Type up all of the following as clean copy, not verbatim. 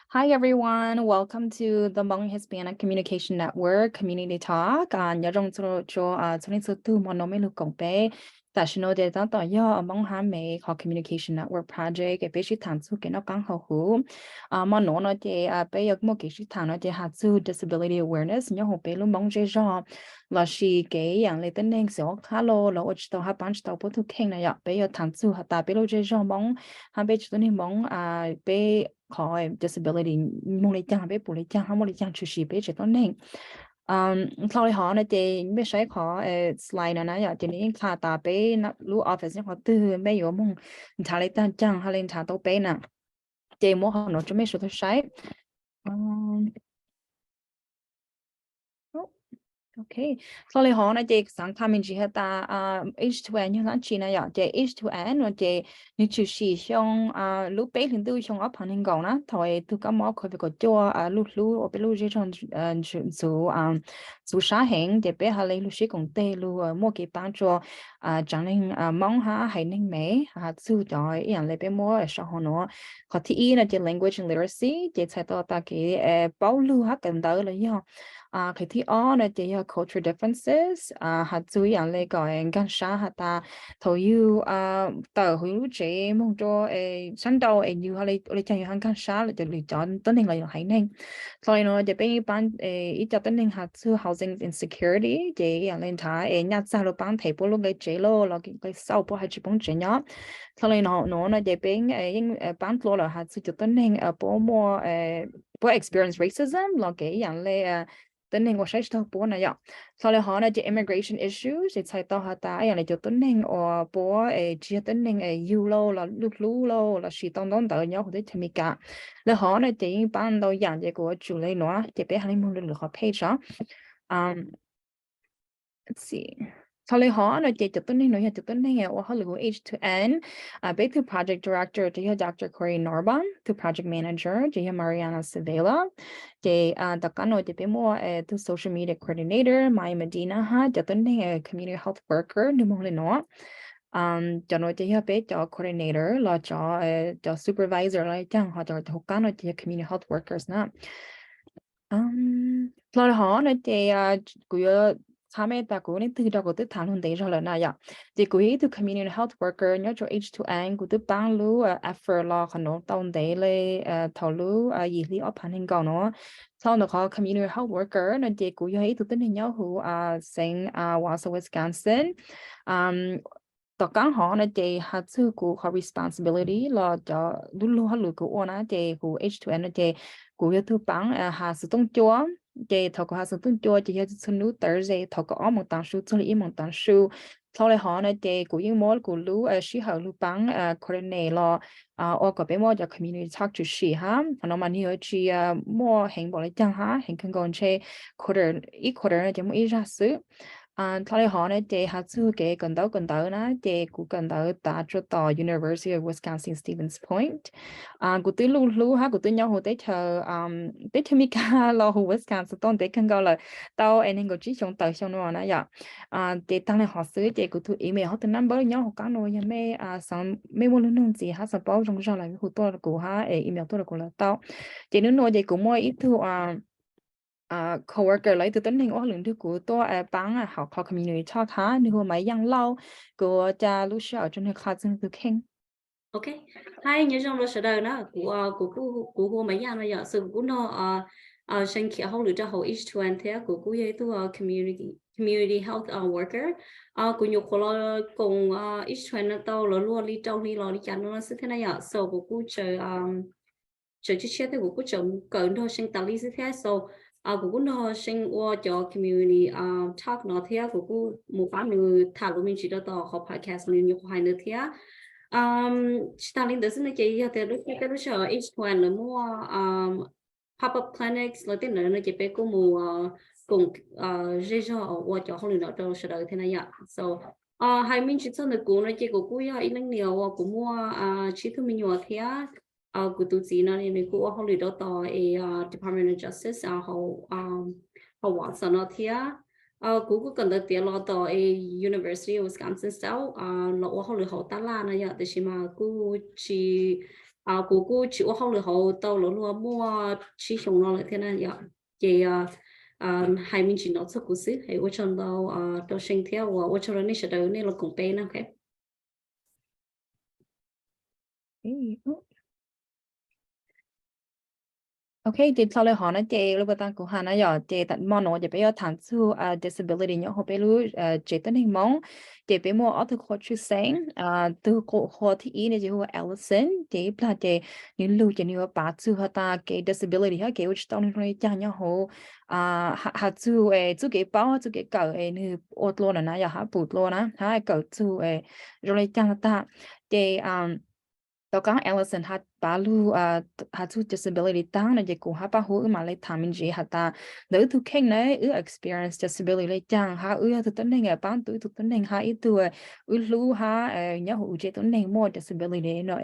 Hi everyone, welcome to the Hmong Hispanic Communication Network Community Talk. Nhớ trong cho cho số tu mà nó mới được công bố. Tại sao nó để tao yo Hmong Hà Mỹ họ Communication Network Project cái bên thằng su cái nó càng hậu hữu. Mà nó để bây giờ một cái thằng nó để hạt su disability awareness nhớ họ bên luôn Hmong dễ dàng là chỉ cái dạng lấy tên nên số hello là ở chỗ họ bán chỗ bút thu khen này ạ. Bây giờ thằng su họ ta bên luôn dễ dàng Hmong họ bên chỗ này Hmong bên khỏi disability mong lấy chăng bé bù lấy chăng không lấy chăng chú sĩ bé chỉ tốt nên sau này họ này thì bé sẽ khó slide nữa nè thì nên khá ta bé nó lưu office họ từ bé yếu mong thà lấy tan chăng hay lên thà tàu bé nè thì mỗi họ nó cho mấy số thứ sai Okay. So le hona de sang kamin ji hata H2N yung lan china ya de H2N or de ni chu shi xiong lu pe lin du xiong up hanin gong na thoi tu ka mo ko ko jo lu o pe lu je chong zu sha heng de pe ha le lu shi gong te lu mo ke ban cho jang ling mong ha hai ning me ha zu doi yan le pe mo sha ho no ko ti na de language and literacy de chai to ta ke bao lu ha kan da le yo cái thứ ó là chỉ là cultural differences hạt chú ý anh lấy gọi gan sa hạt ta thôi yêu tờ hữu chế mong cho sáng đầu như họ lấy cho hàng gan sa là để lựa chọn tên hình là hay nên rồi nó để bên ban ít cho tên hình hạt chú housing insecurity để anh lên thả nhát sa lo ban thầy bố lo cái chế lo là cái sau bố hay chỉ bông chế nhá rồi nó là để bên những ban lo là hạt chú cho tên hình bố mua bố experience racism là cái dạng lấy tên hình của sách thơ bố này ạ. Sau đó họ là chỉ immigration issues, thì sai tao họ ta ấy là cho tên hình ở bố chỉ tên hình yêu lâu là lúc lú lâu là chỉ tông tông tới nhau để thêm cả. Là họ là chỉ ban đầu dạng cái của chủ lấy nó, chỉ biết hai môn được họ page đó. Let's see. Sau đó họ là chỉ cho tên hình nói cho tên hình ở họ là của H2N, bé từ project director thì là Dr. Corey Norban, từ project manager thì là Mariana Sevilla. Thì đặc cả nội thì bé mua từ social media coordinator Maya Medina ha cho tên hình community health worker nếu mong lên nó cho nội thì bé cho coordinator là cho supervisor lại chẳng họ cho thuộc cả nội thì community health workers nè sau đó họ nội thì cũng 참에 따고 네트라고 뜻하는 데이저라나야 디고이 두 community health worker nhớ cho H2N của tức bang lu effort lo khẩn nó tông để le thầu lu gì li op hành gạo nó sau đó có community health worker nên thì cũng thấy tụi tính nhớ hữu sinh Wausau Wisconsin tất cả họ nên thì hạt sự của họ responsibility là cho luôn họ lựa của nó thì của H2N nên thì của thứ bang hạt sự tông chúa thì thọ có sự tuân cho thì sẽ nút tới giờ thọ có một tảng số cho lý một tảng số sau này họ này thì cũng những món của lú sĩ hậu lú băng coordinate lo ở cái bên món cho community talk chủ sĩ ha nó mà nhiều chỉ mua hình bảo lấy chẳng ha hình cần còn chơi quarter này thì mua ít ra xứ sau này họ này thì hạt sự cái cần đầu nè thì cũng cần đầu ta cho tàu University of Wisconsin Stevens Point của tôi lưu ha của tôi nhau hồi tới Mika lo hồ Wisconsin tôn tới cần gọi là tao anh có chỉ trong tàu xong rồi nè dạ thì tăng lên họซื้อthì của tôi email họ từ number nhau họ có nói mấy xong mấy món luôn gì ha xong bao trong ra lại của tôi của ha email tôi của là tao thì nó nói thì cũng mua ít thứ coworker lấy từ tính hình ở lượng thứ của tôi bán học community talk ha nếu mà yang lâu của cha lúc ở trong cái khóa dân từ khen Ok, hai nhớ trong đó sẽ đời đó của cô mấy nhà bây giờ sự của nó sinh khí hậu lựa cho hậu H2N thế của cô ấy tu community health worker của nhiều cô lo cùng H2N tao lo luôn đi trong đi lo đi chăn nó sẽ thế này ạ so của cô chờ chiếc xe thì của cô chờ cỡ nó sinh tạo lý sẽ thế so của cô nó sinh qua cho community talk nó thế của cô một phát người thảo của mình chỉ đó tao học podcast mình nhiều hai nữa thế starting this này chị thì lúc cái giờ H2N là mua pop up clinics là tên là chị bé có mua cùng dễ cho ở chỗ không được nào đâu sẽ đợi thế này ạ so hai mình chỉ xong được cũng là chị của cô ya ít năng nhiều của mua chỉ thứ mình nhiều thế của tụi chị nó nên của không được đâu tao Department of Justice họ Watson nó thế cũng cần được tiền lo tao University of Wisconsin sao lo họ được họ ta la này ạ thì mà cô chỉ cô chịu học được hậu tàu luôn mua chi dùng nó lại thế này vậy chị hai mình chỉ nói cho cô xí hay ở trong đó đó sinh theo và ở trong đó này sẽ đâu nên là cùng bên nào khác. OK, chị sau này hỏi nó chị lúc ta cũng hỏi nó giờ chị tận mong nó chị bây giờ thằng su disability nhớ họ bây lúc chị tên hình mong chị bây mua ở từ khu chữ sáng từ khu thị ý này chị hoa Allison chị là chị những lưu chị nhiều bà su họ ta cái disability họ cái which tao nên cho nhau họ họ su su cái bao su cái cỡ như ô tô là giờ họ bụt luôn á hai cỡ su rồi cho ta chị tao có Allison hat balu hat tu disability tang na je ko ha pa hu ma le thamin je hata no tu keng na experience disability le tang ha tu tan nei bang tu tan nei ha tu lu ha nya hu je tan nei mo disability no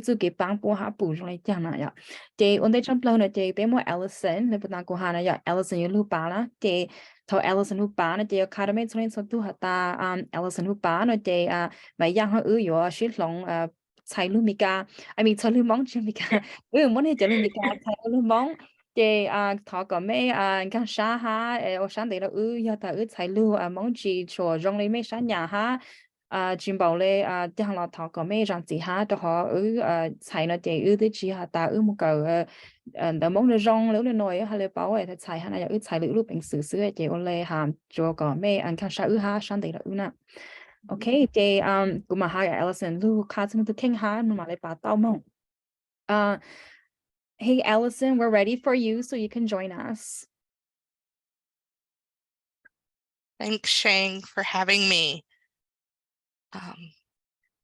tu ke bang po ha pu le tang na ya je on de cham plan na je be mo Allison le pa ko ha na ya Allison yu lu pa la je thọ Allison hu pa na je academy train so tu hata Allison hu pa no je mai yang ha yo shi long sai lu mika I mean sai lu mong chứ mika muốn hay chơi lu mika sai lu mong thì thọ có mấy cái sa ha ở sáng đấy là giờ ta sai lu mong chỉ cho rong lấy mấy sáng nhà ha chim bảo lệ thì hàng là thọ có mấy rong gì ha cho họ sai nó thì thì chỉ ha ta một cái đã mong được rong nếu được nói hay là bảo ấy thì sai ha này sai lu lu bình xử xử thì ông lệ ha cho có mấy cái sa ha sáng đấy là na OK, chị cũng mà hai Allison lu khá chung tu keng ha mà lại bắt tao mong. Hey Allison, we're ready for you so you can join us. Thanks, Shang, for having me.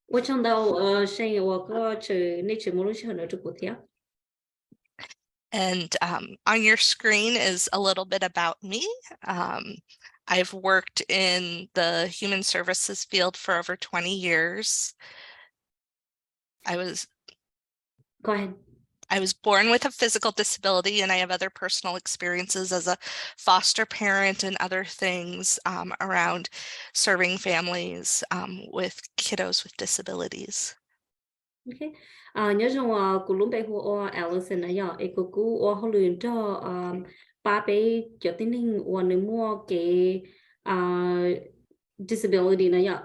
Ở trong đó sinh ở có chữ nên chữ muốn chữ nữa chữ của thiệt. And on your screen is a little bit about me. I've worked in the human services field for over 20 years. Go ahead. I was born with a physical disability, and I have other personal experiences as a foster parent and other things around serving families with kiddos with disabilities. Okay. Nhớ rằng cô lúc bé hồ Allison này giờ cô họ luyện cho ba bé cho tin hình nếu mua cái disability này giờ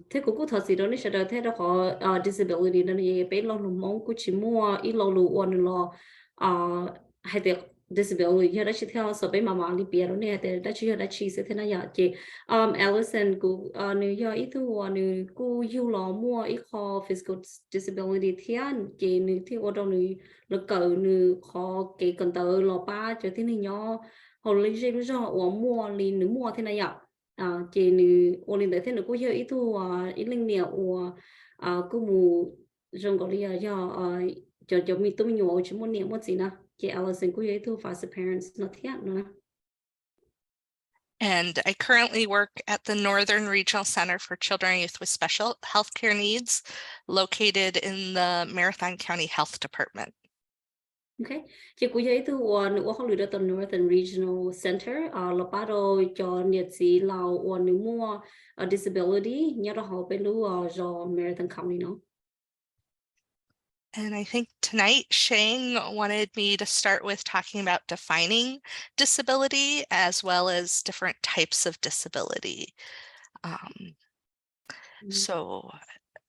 thế cô thật sự đó nên sẽ đợi thế đó họ disability đó này bé lo lù mong cô chỉ mua ít lo lù lo hay được disability đó chỉ theo sở bé mà đi bia đó này thì đã chỉ sẽ thế này giờ chị Allison cô nếu giờ ít thu nếu cô yêu lo mua ít khó physical disability thì chị nếu thì ở đâu nếu là cỡ nếu khó cái cần tờ lo ba cho thế này nhỏ họ lấy gì cho ở mua liền nếu mua thế này giờ chị nếu ở liền thế nếu cô yêu ít thu ít linh nhiều cô mù trong cái lý do cho mình tôi nhiều chỉ muốn niệm một gì nè chị Allison cô yêu thu foster parents nó thiệt nữa. And I currently work at the Northern Regional Center for Children and Youth with Special Healthcare Needs, located in the Marathon County Health Department. Okay, chị cô yêu thu nếu họ lựa chọn Northern Regional Center là bắt đầu cho nhiệt sĩ lao nếu mua disability nhớ là họ bên lưu do Marathon County nó. And I think tonight Shang wanted me to start with talking about defining disability as well as different types of disability. So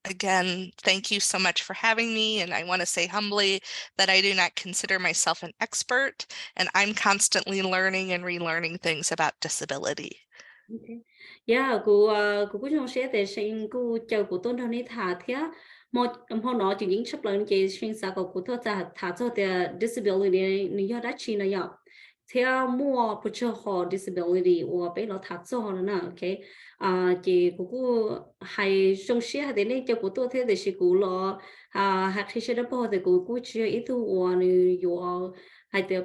again, thank you so much for having me. And I want to say humbly that I do not consider myself an expert, and I'm constantly learning and relearning things about disability. Okay. Yeah, cô cũng trong sẽ để xin cô chờ cô tôn đâu này thả thế một hôm nọ chỉ những sắp lần chị xin sao cô thốt ra thả cho the disability này do đã chi này ạ theo mua bút cho họ disability và bây giờ thả cho họ nữa okay chị cô hay trong sẽ để nên cho cô tôi thế để chị cô lo hay khi sẽ đã bao thì cô chỉ ít thu và nhiều hay được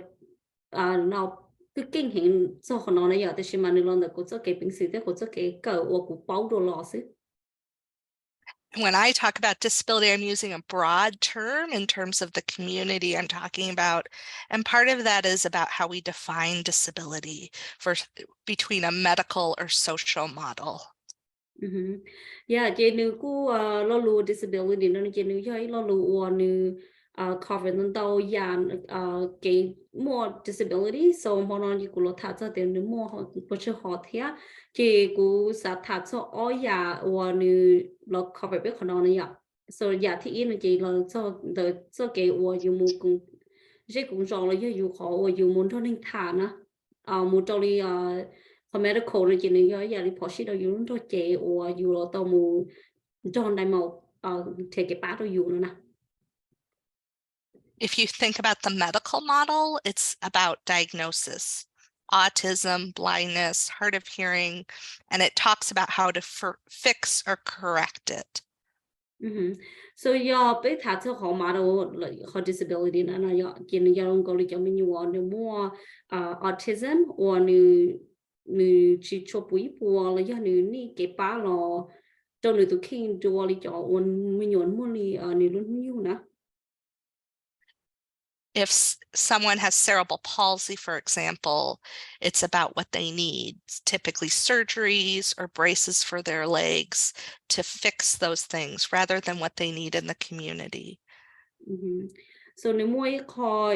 nào cái kinh nghiệm cho họ nói giờ thì mà nên là cô cho cái bình時咧，cô cho cái cỡ và cô bảo đồ lo xí. When I talk about disability, I'm using a broad term in terms of the community I'm talking about. And part of that is about how we define disability between a medical or social model. Yeah, chị nữ cô lo lù disability nó chị nữ cho lo lù nữ cover nó đâu cái more disability so mà nó chị cô lo thắt cho tiền nữ more họ có chứ họ thế chị cô sẽ thắt cho nữ lo cover biết nó này so thì yên chị lo cho cái yêu mu cũng chị cũng rõ là yêu họ yêu muốn thôi nên thà nó một trong đi medical này chỉ nên giờ đi phẫu đâu dùng cho chế hoặc dùng là tàu mù cho đại màu thể cái bát đâu dùng nữa nè. If you think about the medical model, it's about diagnosis, autism, blindness, hard of hearing, and it talks about how to fix or correct it. So giờ bây thà cho họ mà đâu là họ disability nữa nè giờ chỉ nên giờ ông có lý cho mình dùng nếu mua autism hoặc nếu chỉ cho bụi bùa là giờ nếu ní cái bát là cho nếu tụi khi cho lý cho mình dùng mua nếu luôn nhiều nè. If someone has cerebral palsy, for example, it's about what they need, typically surgeries or braces for their legs to fix those things rather than what they need in the community. So nếu mua kho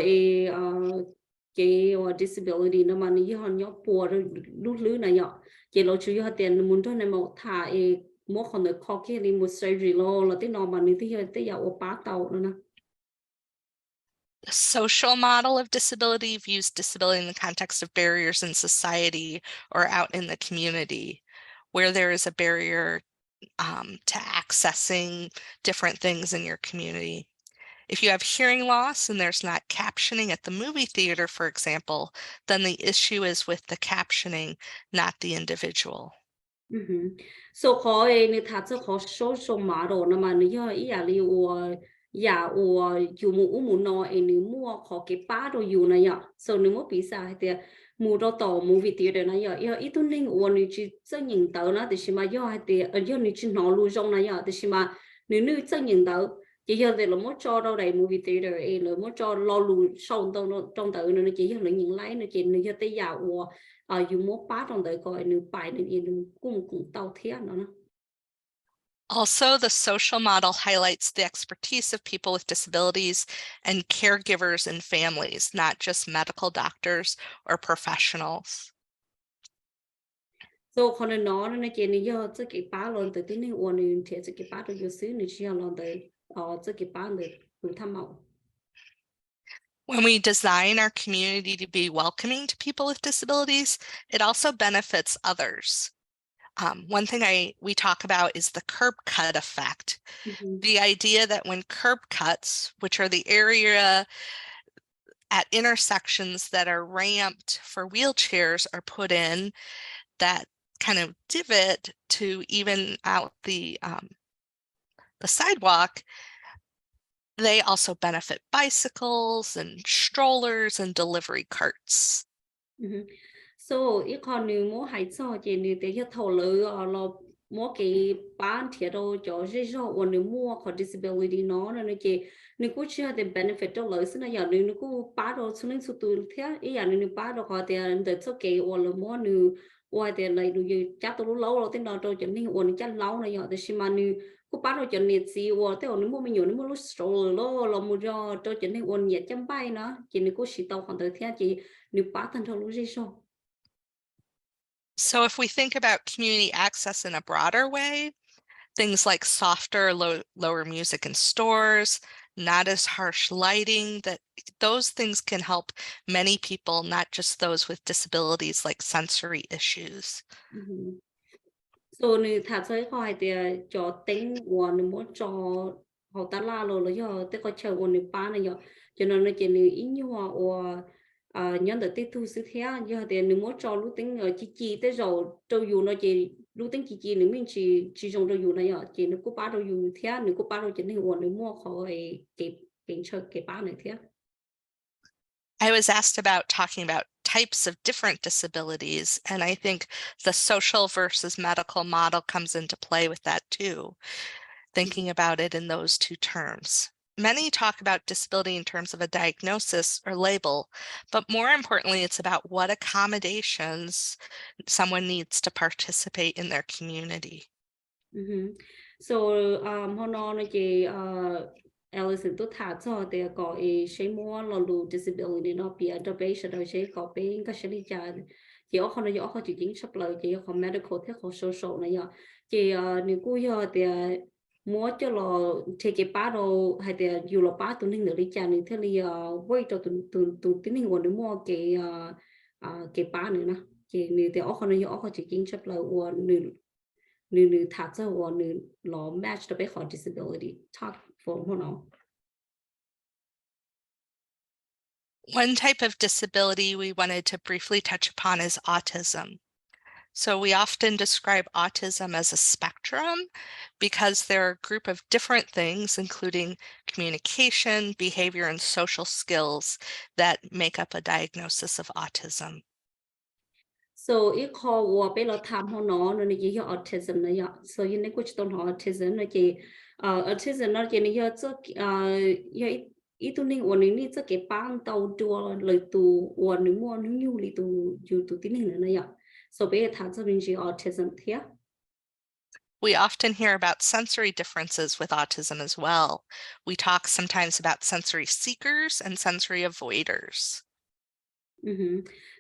cái disability nó mà nó họ nhóc bùa rồi lúc lứa này nhở chỉ lo chú họ tiền muốn thôi này mà thả mua còn được kho cái đi một surgery lo là tới nó mà nếu tới giờ ở bát tàu nữa nè. The social model of disability views disability in the context of barriers in society or out in the community, where there is a barrier to accessing different things in your community. If you have hearing loss and there's not captioning at the movie theater, for example, then the issue is with the captioning, not the individual. So khó nếu thà cho khó social model nó mà nếu ý là li dùng một nó nếu mua khó cái bát đồ dùng này nhở so nếu mua bị sao thì mua đồ tàu movie theater này nhở ít tuần linh nếu chỉ chân nhìn tàu nó thì mà giờ thì giờ nếu chỉ nó lưu trong này nhở thì mà nếu chân nhìn tàu chỉ giờ thì là mua cho đâu đây movie theater là mua cho lo lưu sau trong tàu nó chỉ giờ là nhìn lấy nó chỉ nếu giờ tới giờ dùng mua bát trong tàu coi nếu bài nếu cũng tàu thế nó. Also, the social model highlights the expertise of people with disabilities and caregivers and families, not just medical doctors or professionals. So còn nó chỉ là do cái bá luôn từ tiếng này uốn nên thì cái bá được xứ này chỉ là luôn từ cái bá được từ tham mạo. When we design our community to be welcoming to people with disabilities, it also benefits others. One thing we talk about is the curb cut effect. The idea that when curb cuts, which are the area at intersections that are ramped for wheelchairs, are put in, that kind of divot to even out the sidewalk, they also benefit bicycles and strollers and delivery carts. So ít còn nếu mua hay cho chỉ nếu để cho thầu lỡ là mua cái bán thiệt đâu cho dễ cho còn nếu mua có disability nó nên chỉ nếu cũng chưa thì benefit cho lỡ xin là giờ nếu cũng bán đâu xuống đến số tuổi thế ý là nếu bán đâu họ thì để cho cái hoặc là mua nếu hoặc thì lại nếu chắc tôi lâu rồi thì nó cho cho nên hoặc chắc lâu này giờ thì mà nếu cũng bán đâu cho nên gì hoặc thì nếu mua mình nhiều nếu mua lúc stroller lo mua cho cho nên hoặc nhẹ chấm bay nó chỉ nếu cũng chỉ tàu khoảng tới thế chỉ nếu bán thành thầu lúc dễ cho. So if we think about community access in a broader way, things like softer, lower music in stores, not as harsh lighting, that those things can help many people, not just those with disabilities like sensory issues. So nếu thật sự coi thì cho tính nguồn muốn cho họ ta la rồi là do tới coi chờ nguồn nếu bán này cho nên nó chỉ nếu ý như họ nhân được tiếp thu sự thế giờ thì nếu muốn cho lúc tính chỉ tới rồi trâu dù nó chỉ lúc tính chỉ nếu mình chỉ dùng trâu dù này chỉ nếu có bán trâu dù thế nếu có bán trâu chỉ nên nguồn nếu mua khỏi cái chơi cái bán này thế. I was asked about talking about types of different disabilities, and I think the social versus medical model comes into play with that too, thinking about it in those two terms. Many talk about disability in terms of a diagnosis or label, but more importantly, it's about what accommodations someone needs to participate in their community. So hôm nay chị Allison tôi thả cho thì có cái mua là lu disability nó bị ở đây sẽ đôi sẽ có bên cái sẽ đi chơi chị ở không có chị chính sắp lời chị có medical thế có social này giờ chị nếu cô giờ thì mua cho là thì cái ba đồ hay thì dù là ba tụi mình đi chơi thì thế là quay cho tụi mình còn được mua cái ba nữa nè chị nếu thì ở không có chị chính sắp lời của nữ thả cho của nữ lo match the best disability talk for hold on. One type of disability we wanted to briefly touch upon is autism. So we often describe autism as a spectrum because there are a group of different things, including communication, behavior, and social skills that make up a diagnosis of autism. So it call 我被了谈好喏，那你就 autism 那样，所以那个就懂 autism 那个autism 那个你要这要一度你我你这个帮到多来度我你摸你有里度就度的那样，所以他这边是 autism 贴。We often hear about sensory differences with autism as well. We talk sometimes about sensory seekers and sensory avoiders.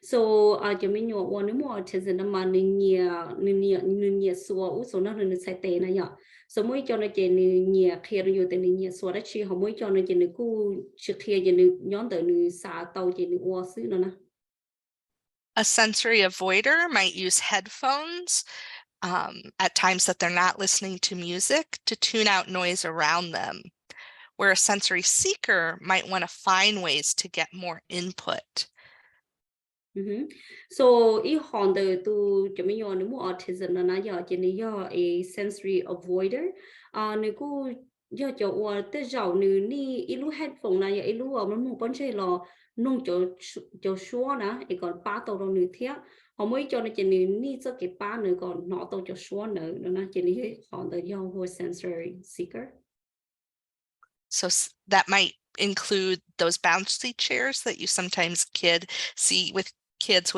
So cho mình nhớ one more autism mà nịnh số số nó là sai tệ này nhở. So mỗi cho nó chỉ nịnh khi nó yêu tên nịnh số đó chỉ họ mỗi cho nó chỉ nịnh cú chỉ khi chỉ nịnh nhón tới nịnh xa tàu chỉ nịnh qua xứ nữa nè. A sensory avoider might use headphones at times that they're not listening to music to tune out noise around them, where a sensory seeker might want to find ways to get more input. So ít hòn từ tu cho mình nhớ nếu mua autism là nó giờ chỉ nịnh giờ a sensory avoider. Nếu cú giờ cho qua tới giàu nếu ni ilu headphone này ilu ở mình muốn bắn chơi là nông cho xóa nè, còn ba tàu đâu nữa thế. Họ mới cho nó chỉ ni cho cái ba nữa còn nó tàu cho xóa nữa, nó chỉ ni hòn từ giờ hoa sensory seeker. So that might include those bouncy chairs that you sometimes see with kids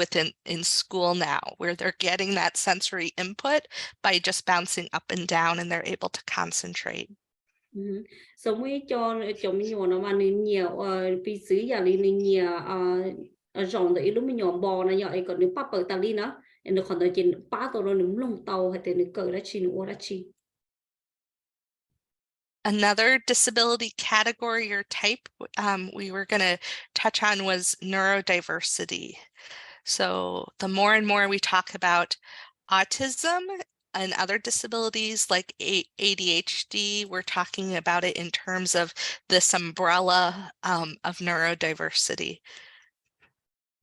in school now, where they're getting that sensory input by just bouncing up and down and they're able to concentrate. So mới cho mình nhớ nó mà nhiều bị xử giờ liền nhiều rộng để lúc mình nhớ bò này giờ còn nếu bắt bờ tàu đi nữa, nó còn tới trên ba tàu nó nằm lông tàu hay là cờ đã chi nữa đã chi. Another disability category or type we were going to touch on was neurodiversity. So the more and more we talk about autism and other disabilities like ADHD, we're talking about it in terms of this umbrella of neurodiversity.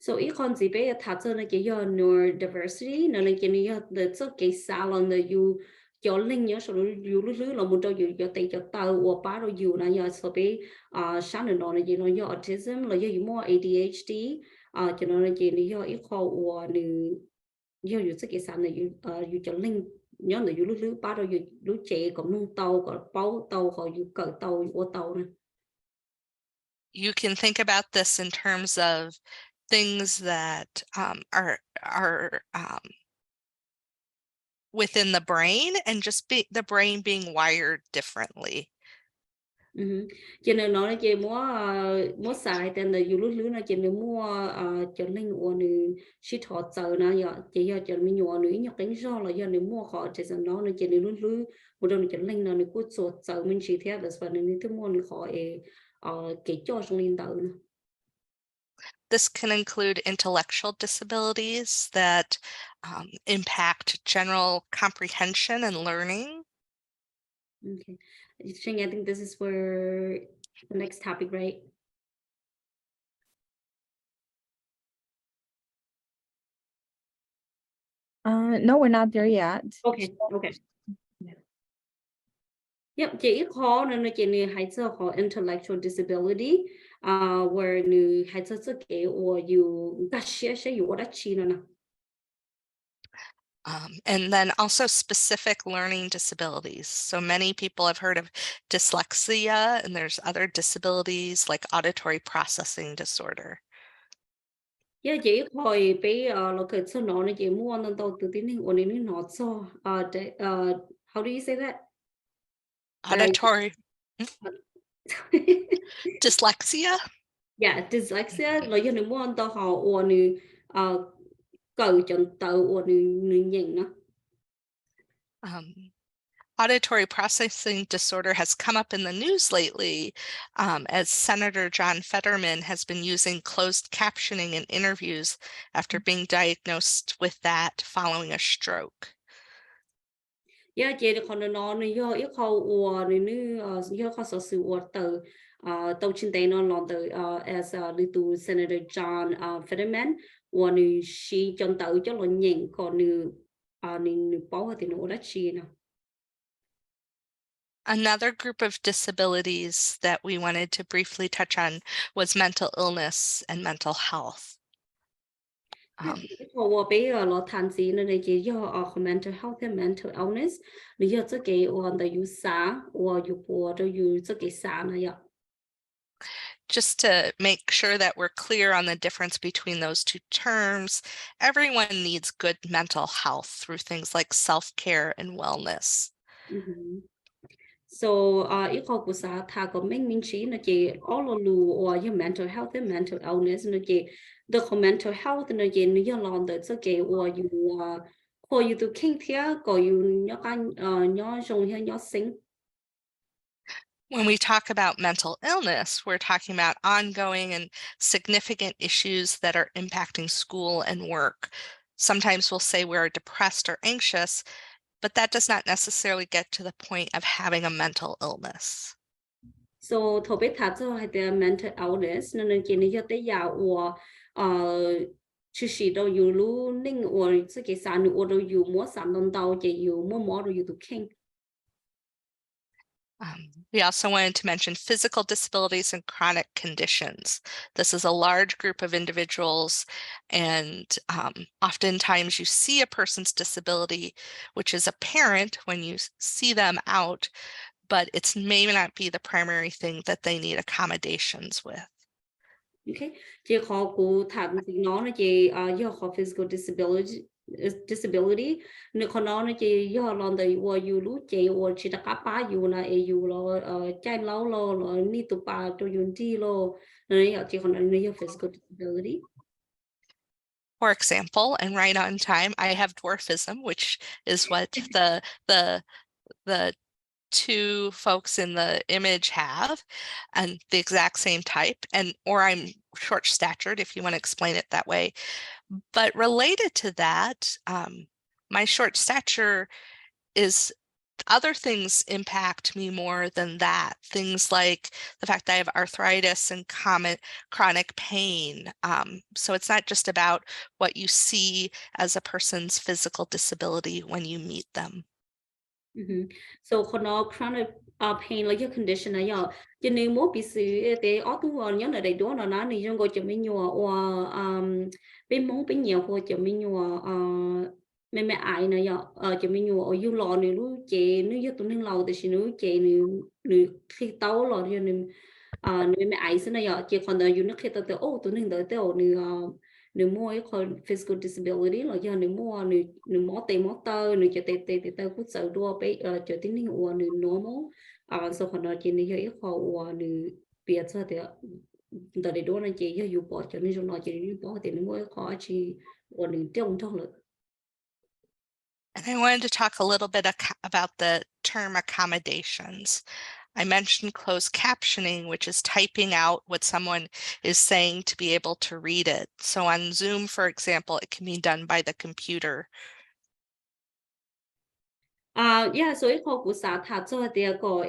So ít con gì bé thà cho nó cái do neurodiversity nó là cái này the cho cái salon là you cho linh nhớ sau đó you lứ là một trong you cho tay cho tao or ba rồi you là do so bé sáng nó là gì nó do autism là do you more ADHD cho nó là cái này do ít khó or do you cho cái salon là you cho linh nhớ là you lứ ba rồi you lứ trẻ còn nung tàu còn bao tàu hoặc you cởi tàu or tàu này. You can think about this in terms of things that are within the brain and just the brain being wired differently. Cho nên nó chỉ mua xài tên là dù lứa nó chỉ mua cho linh của nữ sĩ thọ chờ nó giờ chỉ giờ cho mình nhỏ nữ nhọc đánh do là giờ nữ mua họ chỉ rằng nó chỉ nữ lứa một đôi cho linh nó nữ cút sốt chờ mình chỉ theo là phần nữ thứ mua nữ họ kể cho trong linh đầu nữa. This can include intellectual disabilities that impact general comprehension and learning. Okay. Shing, I think this is where the next topic, right? No, we're not there yet. Okay. Yep, chỉ khó nên chỉ ni hay cho khó intellectual disability, where ni hay cho cái or you that share you what chi nữa. And then also specific learning disabilities. So many people have heard of dyslexia, and there's other disabilities like auditory processing disorder. Yeah, chỉ khỏi bé là cái số nó chỉ mua nên tao tự tin hình ổn định nó cho how do you say that? Auditory dyslexia. Yeah, dyslexia là do nữ môn tao họ ủa nữ cầu chọn tàu ủa nữ nhìn nó. Auditory processing disorder has come up in the news lately, as Senator John Fetterman has been using closed captioning in interviews after being diagnosed with that following a stroke. Yeah, chị còn nó do ít khâu ủa nữ do khâu sở sự ủa tàu tàu trên tay nó lon tàu as little Senator John Fetterman ủa nữ she chọn tàu cho nó nhìn còn nữ nữ bảo thì nó đã chi nào. Another group of disabilities that we wanted to briefly touch on was mental illness and mental health. Họ bây giờ nó thành gì nên chỉ do mental health and mental illness, lý do cái tại yêu xã, yêu bùa rồi yêu cái xã này ạ. Just to make sure that we're clear on the difference between those two terms, everyone needs good mental health through things like self-care and wellness. So, ít họ của xã thà có mình chỉ là chỉ all lu your mental health and mental illness nó chỉ the mental health nó chỉ nó do lòng tới cái you or you do kinh theo có you nhớ cái nhớ dùng hay nhớ sinh. When we talk about mental illness, we're talking about ongoing and significant issues that are impacting school and work. Sometimes we'll say we're depressed or anxious, but that does not necessarily get to the point of having a mental illness. So, thổ biết thật cho hay the mental illness nên chỉ là do tới giờ chỉ sử đâu you lu ninh cái sản or đâu you mua sản đồng đầu chỉ you mua rồi you do kinh. We also wanted to mention physical disabilities and chronic conditions. This is a large group of individuals, and oftentimes you see a person's disability, which is apparent when you see them out, but it may not be the primary thing that they need accommodations with. Okay, chỉ khó của thằng thì nó chỉ do khó physical disability nếu khó nó chỉ do lòng đời or you lu chỉ or chỉ là cá ba you là you lo chạy lâu lo ni tụ ba cho you đi lo nên chỉ còn là physical disability. For example, and right on time, I have dwarfism, which is what the two folks in the image have, and the exact same type, or I'm short statured, if you want to explain it that way. But related to that, my short stature is other things impact me more than that. Things like the fact that I have arthritis and chronic pain. So it's not just about what you see as a person's physical disability when you meet them. So chronic pain like your condition này giờ cho nên mỗi bị sự để ở tu nhớ là đầy đủ nó này trong gọi cho mình nhiều bên mong bên nhiều của cho mình nhiều mẹ ai này giờ cho mình nhiều ở du lò này lúc chị nếu như tụi nên lâu thì nếu chị nếu khi tao lò cho nên mẹ ai xin này giờ chị còn đợi you nó khi tao tụi nên đợi tao nếu mua cái physical disability là do nếu mua nếu mỏ tay mỏ tơ nếu cho tay cũng sợ đua bé cho tiếng ninh uo nếu normal sau khi nó chỉ nếu cái uo nếu biệt sao thì tại để đua nó chỉ cho you bỏ cho nên chúng nó chỉ you bỏ thì nếu mua cái chỉ uo nếu trong lực. And I wanted to talk a little bit about the term accommodations. I mentioned closed captioning, which is typing out what someone is saying to be able to read it. So on Zoom, for example, it can be done by the computer. Yeah, so it called sa tha cho there go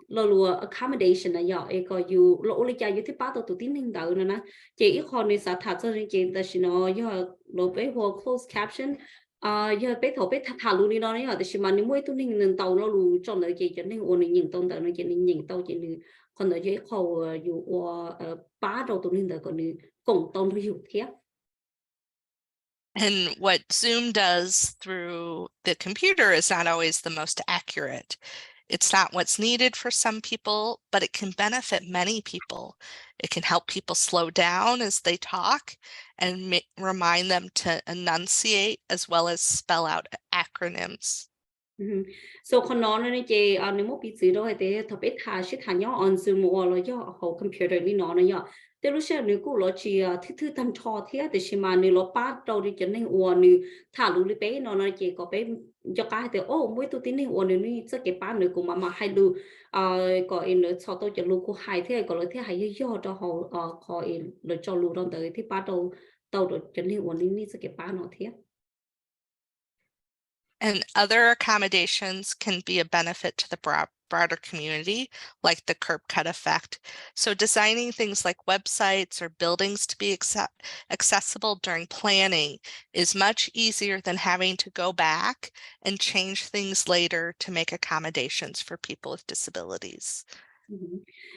lo accommodation na ya e go you lo oli ja you ti pa to tin ning dau na chỉ ít con ni sa tha cho chỉ ta xin nó ya lo be ho closed caption ya be thổ be thà lu ni nó ya ta xin mà ni mỗi tu ning ning tàu lo lu cho nó chỉ cho ning o ni nhìn tông tàu nó chỉ nhìn tàu chỉ ni con nó chỉ khâu you ba đầu tu ning da con ni cùng tông nó hiểu thế. And what Zoom does through the computer is not always the most accurate. It's not what's needed for some people, but it can benefit many people. It can help people slow down as they talk and remind them to enunciate as well as spell out acronyms. So con nó này chị nếu mà bị gì đó thì thập ít thà sẽ thà nhau on zoom hoặc là do học computer đi nó này nhở thế lúc sau nếu cô lo chị thứ thứ tham thọ thế thì chỉ mà nếu lo bắt đầu đi cho nên uổng nếu thà lúc đi bé nó nói chị có bé cho cái thì ô mỗi tôi tin nên uổng nếu như sẽ cái班nếu cũng mà hay lu có in nữa sau tôi cho lu cô hay thế có lo thế hay do cho họ có in rồi cho lu đó tới thì bắt đầu đầu rồi cho nên uổng nếu như sẽ cái班nó thế. And other accommodations can be a benefit to the broader community, like the curb cut effect. So designing things like websites or buildings to be accessible during planning is much easier than having to go back and change things later to make accommodations for people with disabilities.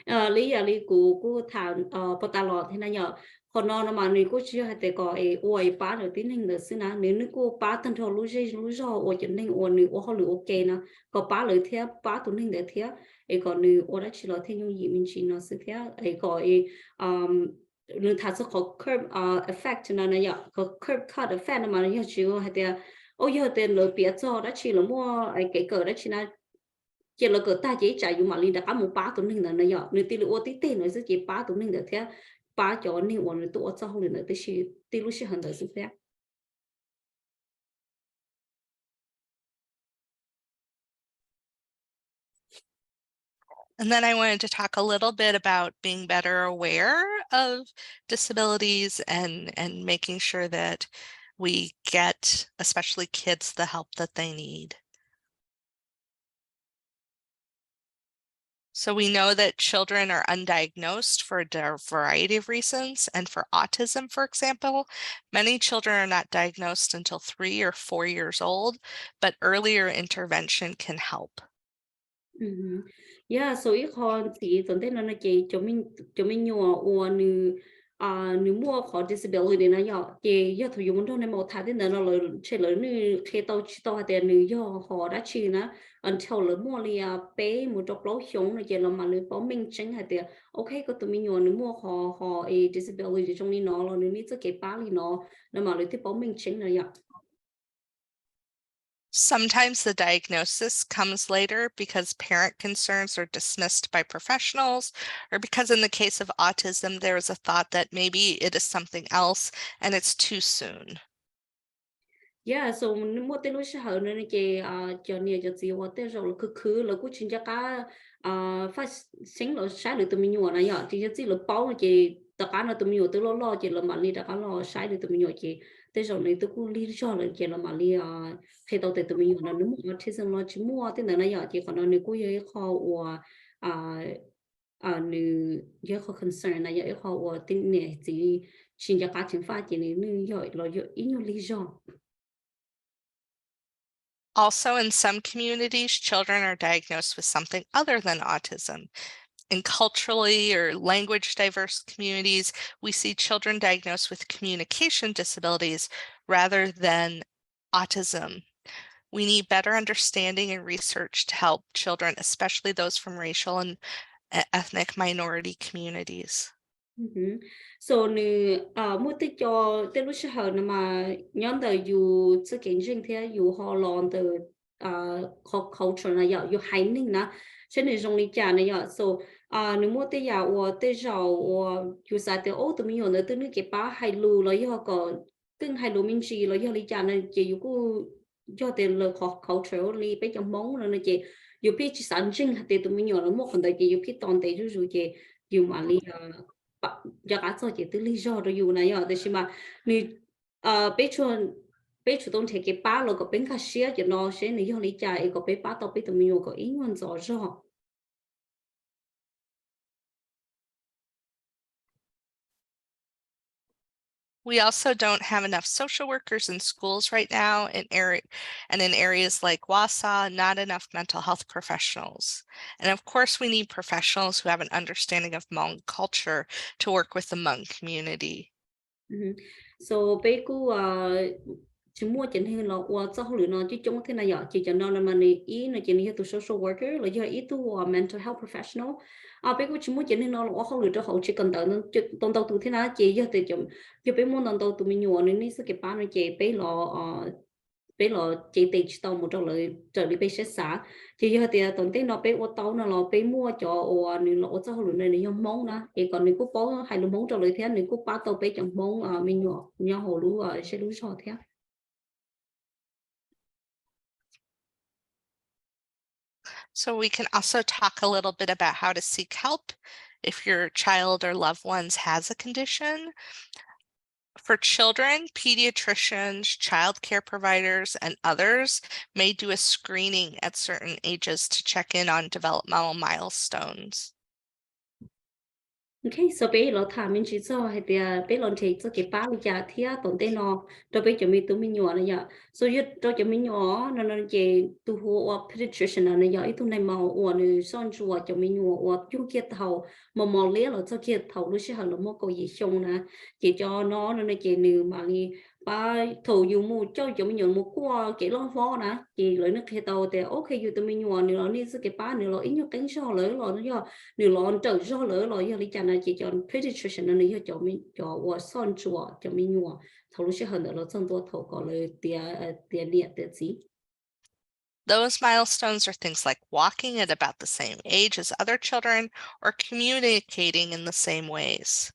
Lý do lý của thảo bắt ta lọt thế này nhở còn nó mà nếu cô chưa hay để có oi ba được tin hình được xin à nếu như cô ba thân thọ lúc giờ oi chân hình oi nếu họ lựa ok nè có ba lời thế ba tuần hình để thế còn nếu oi đã chỉ là thế nhưng gì mình chỉ nó sẽ thế có nếu thà sẽ có curb effect nè nhở có curb cut effect mà nó chỉ có hay để oi giờ để lựa biệt cho đã chỉ là mua cái cỡ đã chỉ là chỉ là cỡ ta chỉ chạy dùng mà linh đã có một ba tuần hình là nó nhỏ nếu tỷ lệ ô tí tê nó sẽ chỉ ba tuần hình được thế ba cho nên ổn rồi tụi cho không được tới chỉ tỷ lệ sẽ hơn được sự thế. And then I wanted to talk a little bit about being better aware of disabilities and making sure that we get, especially kids, the help that they need. So we know that children are undiagnosed for a variety of reasons. And for autism, for example, many children are not diagnosed until 3 or 4 years old, but earlier intervention can help. Yeah, so ít con thì tuần thế nó chị cho mình nhiều or nếu mua có disability nó nhỏ chị do thủ dụng đó nên một tháng thì nó là chỉ là như khi tao chỉ tao hay nếu do họ đã chỉ nó until là mua li bé một độc lỗ xuống là chị là mà nếu có minh chứng hay thì ok có tụi mình nhiều nếu mua họ disability trong này nó là nếu như cái ba li nó mà nếu thì có minh chứng là nhỏ. Sometimes the diagnosis comes later because parent concerns are dismissed by professionals, or because in the case of autism, there is a thought that maybe it is something else and it's too soon. Yeah, so mua tên lúc sau nên chị cho nhiều cho chị và tên rồi cứ là cũng chính cả phát sinh là sai được tụi mình nhiều này nhở thì chỉ là bao chị tất cả là tụi mình nhiều từ lo chị là mà đi tất cả lo sai được tụi mình nhiều chị tên rồi này tôi cũng lý do là chị là mà đi khi đầu tiên tụi mình nhiều là nếu mà autism nó chỉ mua tên này nhở chị còn nó nếu cũng có khó nếu có concern này giờ khó tên này chỉ chính cả chính phát chị này nếu giờ là giờ ít nhiều lý do. Also, in some communities, children are diagnosed with something other than autism. In culturally or language diverse communities, we see children diagnosed with communication disabilities rather than autism. We need better understanding and research to help children, especially those from racial and ethnic minority communities. So nếu mua tích cho tên lúc sau mà nhóm đời dù sự kiện riêng thế dù họ làm từ culture này giờ dù hay ninh nè cho nên trong lý trả này giờ so nếu mua tích giờ và tích giàu và dù sao thì ô tụi mình hiểu nữa từ nước cái ba hay lù rồi giờ có cưng hay lù mình chỉ rồi giờ lý trả này chỉ dù có cho tiền là culture lý bây giờ mong rồi này chị dù biết chỉ sản sinh thì tụi mình hiểu là một phần đời chị dù biết toàn thể rồi chị dù mà lý giờ cả cho chị từ lý do rồi dù này ở đây mà ni bé chuột đông thể cái ba rồi có bên khác xía cho nó sẽ lý do lý giải có bé ba tao bé tụi mình có ý muốn rõ rõ. We also don't have enough social workers in schools right now in areas like Wausau, not enough mental health professionals. And of course, we need professionals who have an understanding of Hmong culture to work with the Hmong community. So bé cô chỉ mua chẳng hạn là qua xã hội nó chỉ trong thế này giờ chỉ cho nó là mình ý nó chỉ là từ social worker là giờ ý từ mental health professional bé cô chỉ mua chẳng hạn nó là qua họ lựa cho họ chỉ cần tới nó tồn tại từ thế nào chỉ giờ từ chấm giờ bé muốn tồn tại từ mình nhiều nên sẽ cái bán nó chỉ bé là bé lo chỉ tịch tàu một trong lời trở đi bé sẽ xả chỉ giờ thì tuần tết nó bé ô tàu nó lo bé mua cho ô nếu lo ô cho hồi này nếu mong na thì còn nếu có bó hay là mong cho lời thế nếu có ba tàu bé chẳng mong mình nhỏ hồ lú sẽ lú cho thế. So we can also talk a little bit about how to seek help if your child or loved ones has a condition. For children, pediatricians, child care providers, and others may do a screening at certain ages to check in on developmental milestones. Okay, so bé lo thả mình chỉ cho hay thì bé lo thấy cho cái ba lý giả thì tuần tết nó cho bé cho mình tụi mình nhỏ này ya so yết cho mình nhỏ nó chỉ tu hồ pediatrician này ya itu này màu nó son chùa cho mình nhỏ chung kia thầu mà lẽ là cho kia thầu nó sẽ hẳn là một câu gì xong nè chỉ cho nó chỉ nếu mà đi ba thầu dùng một cho mình nhỏ một qua cái lo phó nè chỉ lấy nó kia tàu thì ok dù tụi mình nhỏ nếu nó đi sự cái ba nếu nó ít nhất cánh so lấy nó do nếu nó trở do lấy nó giờ lý chả là chỉ cho pediatrician nó giờ cho mình cho son chùa cho mình nhỏ thầu nó sẽ hẳn là nó chânตัวthầu có lời tiền điện tiền gì. Those milestones are things like walking at about the same age as other children or communicating in the same ways.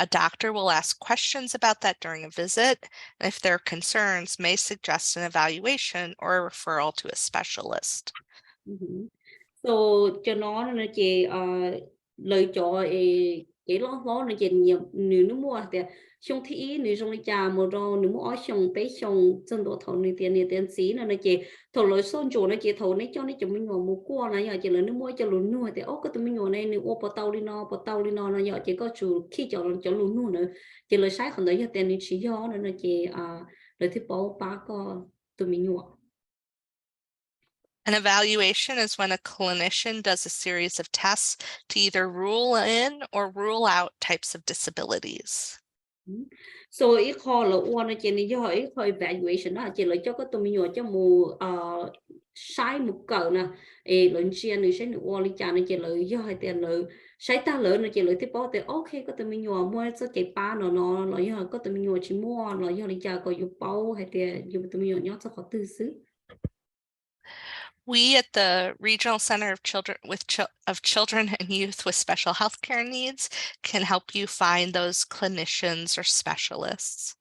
A doctor will ask questions about that during a visit, and if there are concerns, may suggest an evaluation or a referral to a specialist. So cho nó chỉ lời cho cái lo nó chỉ nhiều nếu nó mua thì xong thì nếu xong cha một rồi nếu mua xong bé xong chân độ thầu này tiền xí nó chỉ thầu lời son chỗ nó chỉ thầu này cho nó chúng mình ngồi mua qua này giờ chỉ là nó mua cho luôn nuôi thì ốc cái tụi mình ngồi này nếu ô bỏ tàu đi nó giờ chỉ có chủ khi cho luôn nuôi nữa chỉ lời sai còn đấy giờ tiền này chỉ do nó chỉ lời thứ ba có tụi mình ngồi. An evaluation is when a clinician does a series of tests to either rule in or rule out types of disabilities. So ít kho là nó chỉ là do ít kho evaluation đó chỉ là cho cái tụi mình nhỏ cho mù sai một cỡ nè lần chia này sẽ được lý trả này chỉ là do hay tiền là sai ta lỡ nó chỉ là tiếp bao thì ok có tụi mình nhỏ mua cho cái ba nó là do có tụi mình nhỏ chỉ mua là do lý trả có dùng bao hay tiền dùng tụi mình nhỏ nhót cho khó tư xứ. We at the Regional Center of Children and Youth with Special Healthcare Needs can help you find those clinicians or specialists.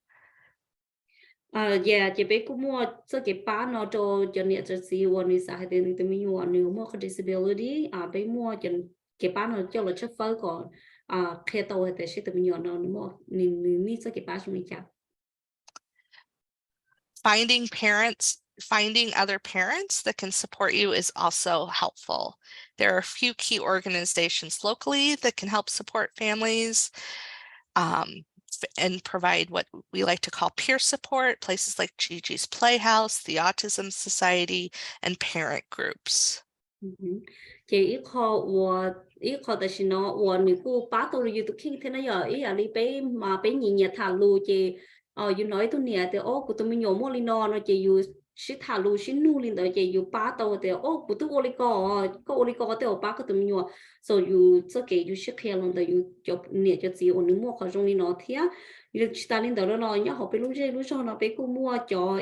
Yeah, chỉ biết cũng mua cho cái ba nó cho nhẹ cho gìวันนี้sai thì tụi mình mua nếu mua cái disability biết mua cho cái ba nó cho là chất phơi còn khi tàu thì sẽ tụi mình nhỏ nó mua nên cho cái ba chúng mình chả. Finding other parents that can support you is also helpful. There are a few key organizations locally that can help support families and provide what we like to call peer support, places like Gigi's Playhouse, the Autism Society, and parent groups. Chỉ ít khó tại vì nó nếu cô ba tôi là tụi khi thế này giờ ý là đi bé mà bé nhìn thả lù chỉ you nói tôi nè thì của tụi mình nhỏ mua li nó chỉ you sẽ thả lù sẽ nu lên tới chỉ you ba tôi thì của tụi ô li có thì ba của tụi mình nhỏ so you cho cái you sẽ khéo lên tới you chụp nè cho gì nếu mua khó trong li nó thì you chỉ ta lên tới nó nhá họ bé lúc cho nó bé cô mua cho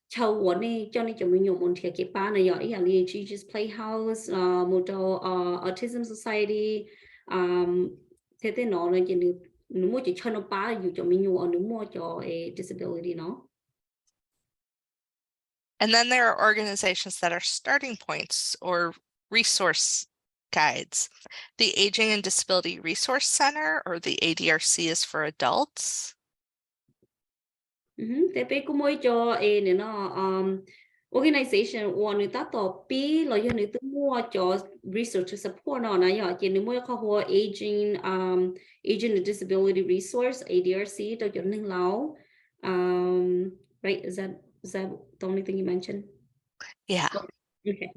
châu quán này cho nên chúng mình dùng một cái ba này rồi là Gigi's Playhouse một Autism Society thế thế nó là chỉ nếu mua chỉ cho nó ba dùng cho mình dùng nếu mua cho disability nó. And then there are organizations that are starting points or resource guides. The Aging and Disability Resource Center, or the ADRC, is for adults. Thế bé cũng mới cho này nó organization người ta tổ pi là do người ta mua cho research support nó này giờ chỉ nếu mua có hoa aging and disability resource ADRC cho nên lão right is that the only thing you mentioned? Yeah. Okay.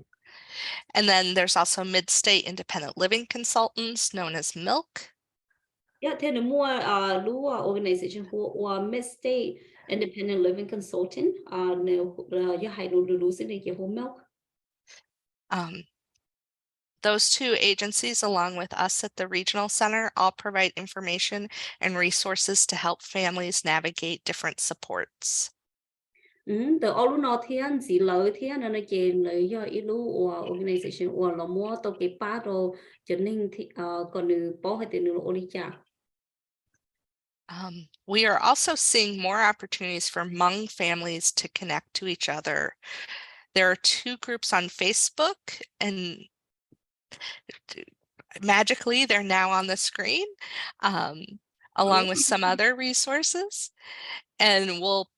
And then there's also Mid-State Independent Living Consultants, known as MILC. Yeah, thế nếu mua organization của Mid-State Independent Living Consultant nếu do hai đủ xin để hồ milk. Those two agencies, along with us at the Regional Center, all provide information and resources to help families navigate different supports. từ ở lúc nào thiên gì lợi thiên nó chỉ lợi do ilu organization hoặc là mua tàu cái pa rồi cho nên thì còn nữ bảo hay tiền nữ oli cha. We are also seeing more opportunities for Hmong families to connect to each other. There are 2 groups on Facebook, and magically they're now on the screen, along with some other resources. And we'll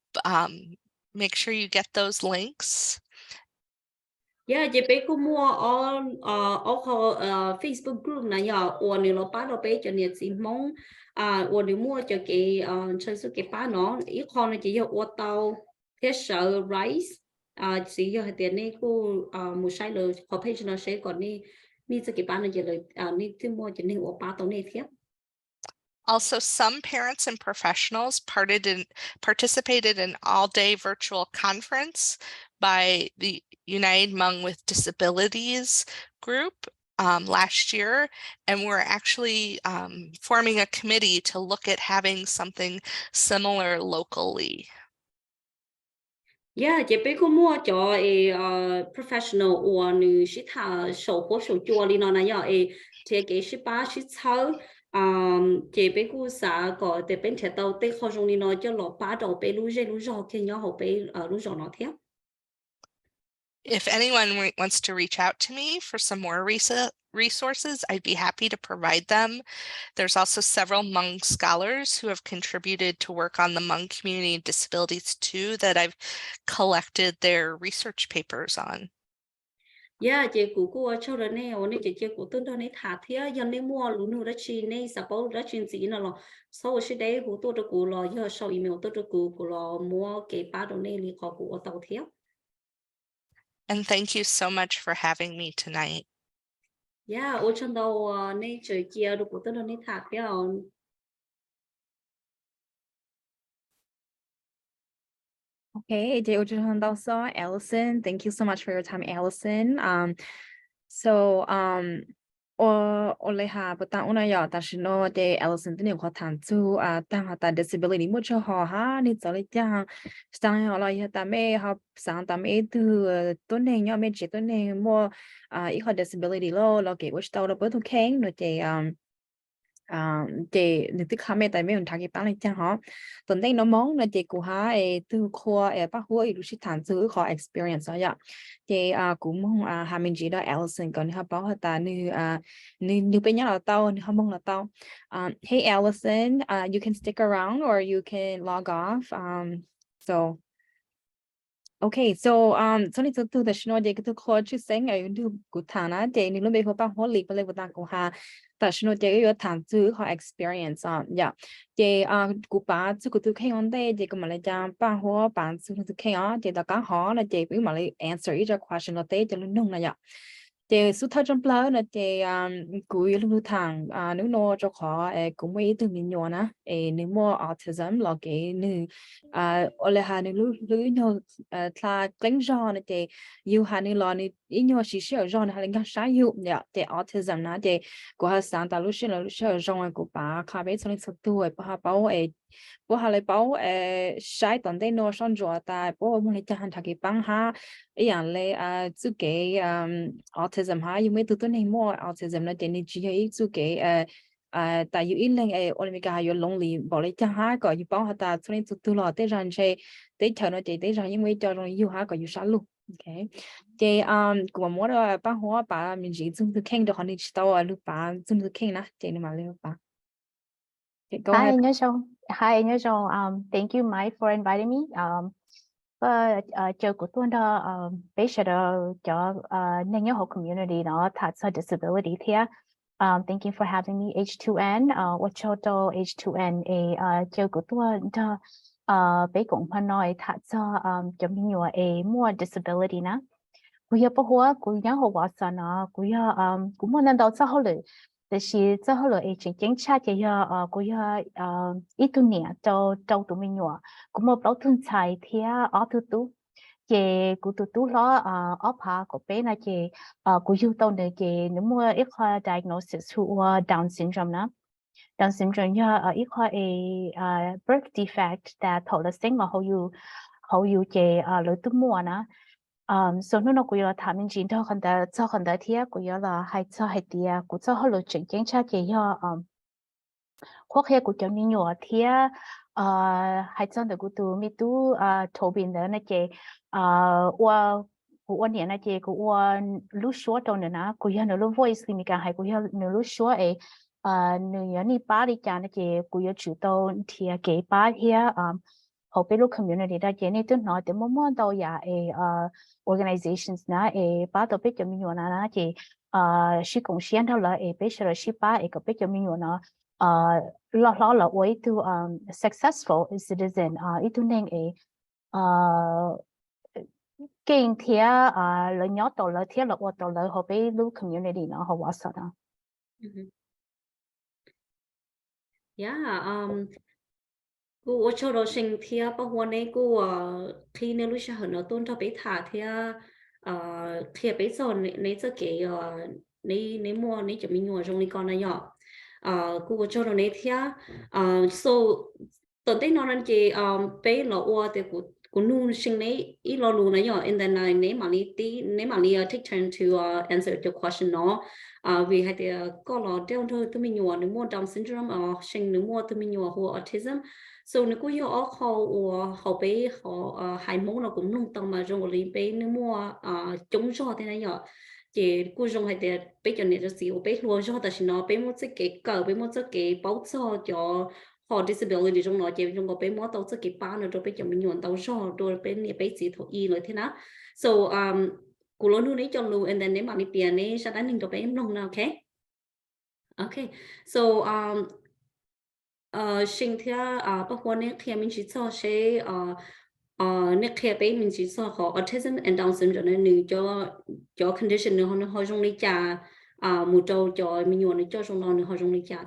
make sure you get those links. Yeah, chị bé có mua ở Facebook group này giờ, hoặc nếu nó bán đồ bé cho nên chị mong hoặc nếu mua cho cái sản xuất cái bán nó, ít hơn là chỉ giờ ở tàu thế sợ rice chỉ giờ tiền này cô một sai là họ page nó sẽ còn đi đi cho cái bán này giờ là đi tìm mua cho nên ở bán tàu này thiết. Also, some parents and professionals participated in all-day virtual conference by the United Hmong with Disabilities group last year, and we're actually forming a committee to look at having something similar locally. Yeah, chị bé có mua cho professional hoặc nữ sĩ thà sổ chùa đi nó này giờ thì cái sĩ ba sĩ sáu chị bé cũng sẽ có để bên trẻ tàu để họ dùng đi nó cho lọ ba đầu bé lú rò khi nhau họ bé lú rò nó theo. If anyone wants to reach out to me for some more resources, I'd be happy to provide them. There's also several Hmong scholars who have contributed to work on the Hmong community and disabilities too that I've collected their research papers on. Yeah, chị cũng cho đó nè, hôm nay chị cũng tôi đó này thả thế, giờ này mua lú nụ đó chi này, sắp bao đó chuyện gì nó là sau khi đấy cũng tôi đó cũng là giờ sau email tôi đó cũng là mua cái ba đồ này li họ cũng tàu thế. And thank you so much for having me tonight. Yeah, ở trong đầu này trời kia được của tôi đó này thả thế. Okay, so Allison, thank you so much for your time, Allison. So oleha bata una ya ta shino de Allison tini ko tan tu ta ta disability mo cho ha ni zo le jang sang ya la ya ta me ha sang ta me tu to ne nya me che to ne mo I ha disability lo ke wo sta lo bo tu keng no de chị được khám tại mấy mình thằng cái bán lên trang họ tuần đây nó món là chị của ha từ khoa bác Hua được sĩ thản giữ khó experience đó dạ chị cũng mong hà mình chỉ đó Allison còn họ bảo họ ta như bên nhau là tao họ mong là tao hey Allison you can stick around or you can log off so okay, so so ni tu da shino de tu kho chi seng ai du ku thana de ni lo be ho pa ho li pa le ba ko ha ta shino de yo tan tu ho experience ya de ku pa tu ku tu khe on de ku ma le jang pa ho pa tu tu khe on de da ka ho la de bi ma le answer each question of de lu nong na ya de su tha trong pla na de ku yu lu thang nu no cho kho ku mai tu min yo na ni mo autism lo ke ni ole ha ni lu nyo tla kling jon de you ha ni lo ni nyo shi shi jon ha nga sha yu ya de autism na de ko ha san ta lu shi jon ko pa kha be so ni so tu pa pa bố hà lại bảo sai tuần đây nó xong rồi ta bố muốn lấy cho hắn thằng cái băng ha ý rằng là chú cái autism ha nhưng mấy tụi này mua autism là đến chỉ hay chú cái tại vì ít lần Olympic hay lonely bảo lấy cho ha có như bảo ta cho nên tụi lo tới rằng sẽ tới chờ nó chạy tới rằng nhưng mấy cho rồi yêu ha có yêu sát luôn okay thì của mỗi đó băng hoa bà mình chỉ dùng từ khen được họ đi tàu lúc bà dùng từ khen nè thì mà lên bà. Okay, go ahead. Hi, thank you, Mike, for inviting me. Chờ của tôi đó, bây giờ cho nên nhớ community nó thật sự disability thế. Thank you for having me, H2N. What cho H2N chờ của tôi đó, bây cũng phải nói thật sự cho mình nhiều more disability nè. Cú giờ bao hoa, cú nhớ hồ quá sao nó, cú giờ cú muốn nên đâu sao hồ lệ. 但是之後來警察就要佢要一度年就到面喎，咁我包通菜聽autotu，嘅佢都攞oppa 嗰邊啊嘅佢要到你嘅你冇一個 diagnosis 或 Down Syndrome 啦 ，Down Syndrome 一個birth defect 但頭嚟升我好要 hậu yêu chế lối tu mua nè so nó cũng là tham mình chính thôi cho còn đợi thì cũng là hay cho hay tiệt cũng cho họ lối chỉnh chỉnh cha chế cho khoác hè của cháu như nhỏ thì hay cho được tụ mi tu thổ bình đó nè chế qua của anh nè chế của lúc xưa trong nữa nè của anh lúc voice thì mình càng hay của anh lúc xưa ấy nửa ni ba đi chán nè chế của anh chủ tàu thì cái ba thì họ bên lúc community đó chế nên tôi nói từ mỗi mỗi đâu ya organizations nè ba tàu biết cho mình nhỏ nè chế sự công hiến đó là biết cho sự ba cái biết cho mình nhỏ lo là way to successful citizen itu neng kinh thia lợi nhỏ tổ lợi thia là tổ lợi họ bị lu community nó họ quá sợ đó. Cô cho đồ sinh thia bao hoa này cô khi nếu lúc sau nó tôn cho bé thả thia bé giờ này giờ cái này mua này cho mình mua trong này con này nhỏ cô cho đồ này thia so tận thế nó nên chỉ bé là qua thì cô nuôi sinh này ít lo luôn này nhỏ and then này mà đi take turn to answer the question nó vì hay thì có là đeo thôi tụi mình mua nếu mua Down Syndrome sinh nếu mua tụi mình mua Hua Autism so nếu có yêu họ bé họ Hmong nó cũng nông tâm mà rồi lấy bé nếu mua chống cho thế này nhỏ chỉ cô dùng hay thì bé cho nên là gì bé luôn cho tại vì nó bé muốn cái cờ bé muốn cái bảo cho họ disability trong nó chỉ trong có bé muốn tao cái ba nữa rồi bé cho mình nhuận tao cho rồi bé này bé chỉ thuộc y rồi thế nào so cô lớn nuôi cho luôn and then nếu mà đi tiền này sẽ đánh mình cho bé em nông nào okay so sinh theo bao gồm này khi mình chỉ cho sẽ này khi bé mình chỉ cho họ autism and Down syndrome này cho condition nữa họ dùng lý trả một trâu cho mình nhuận cho trong đó họ dùng lý trả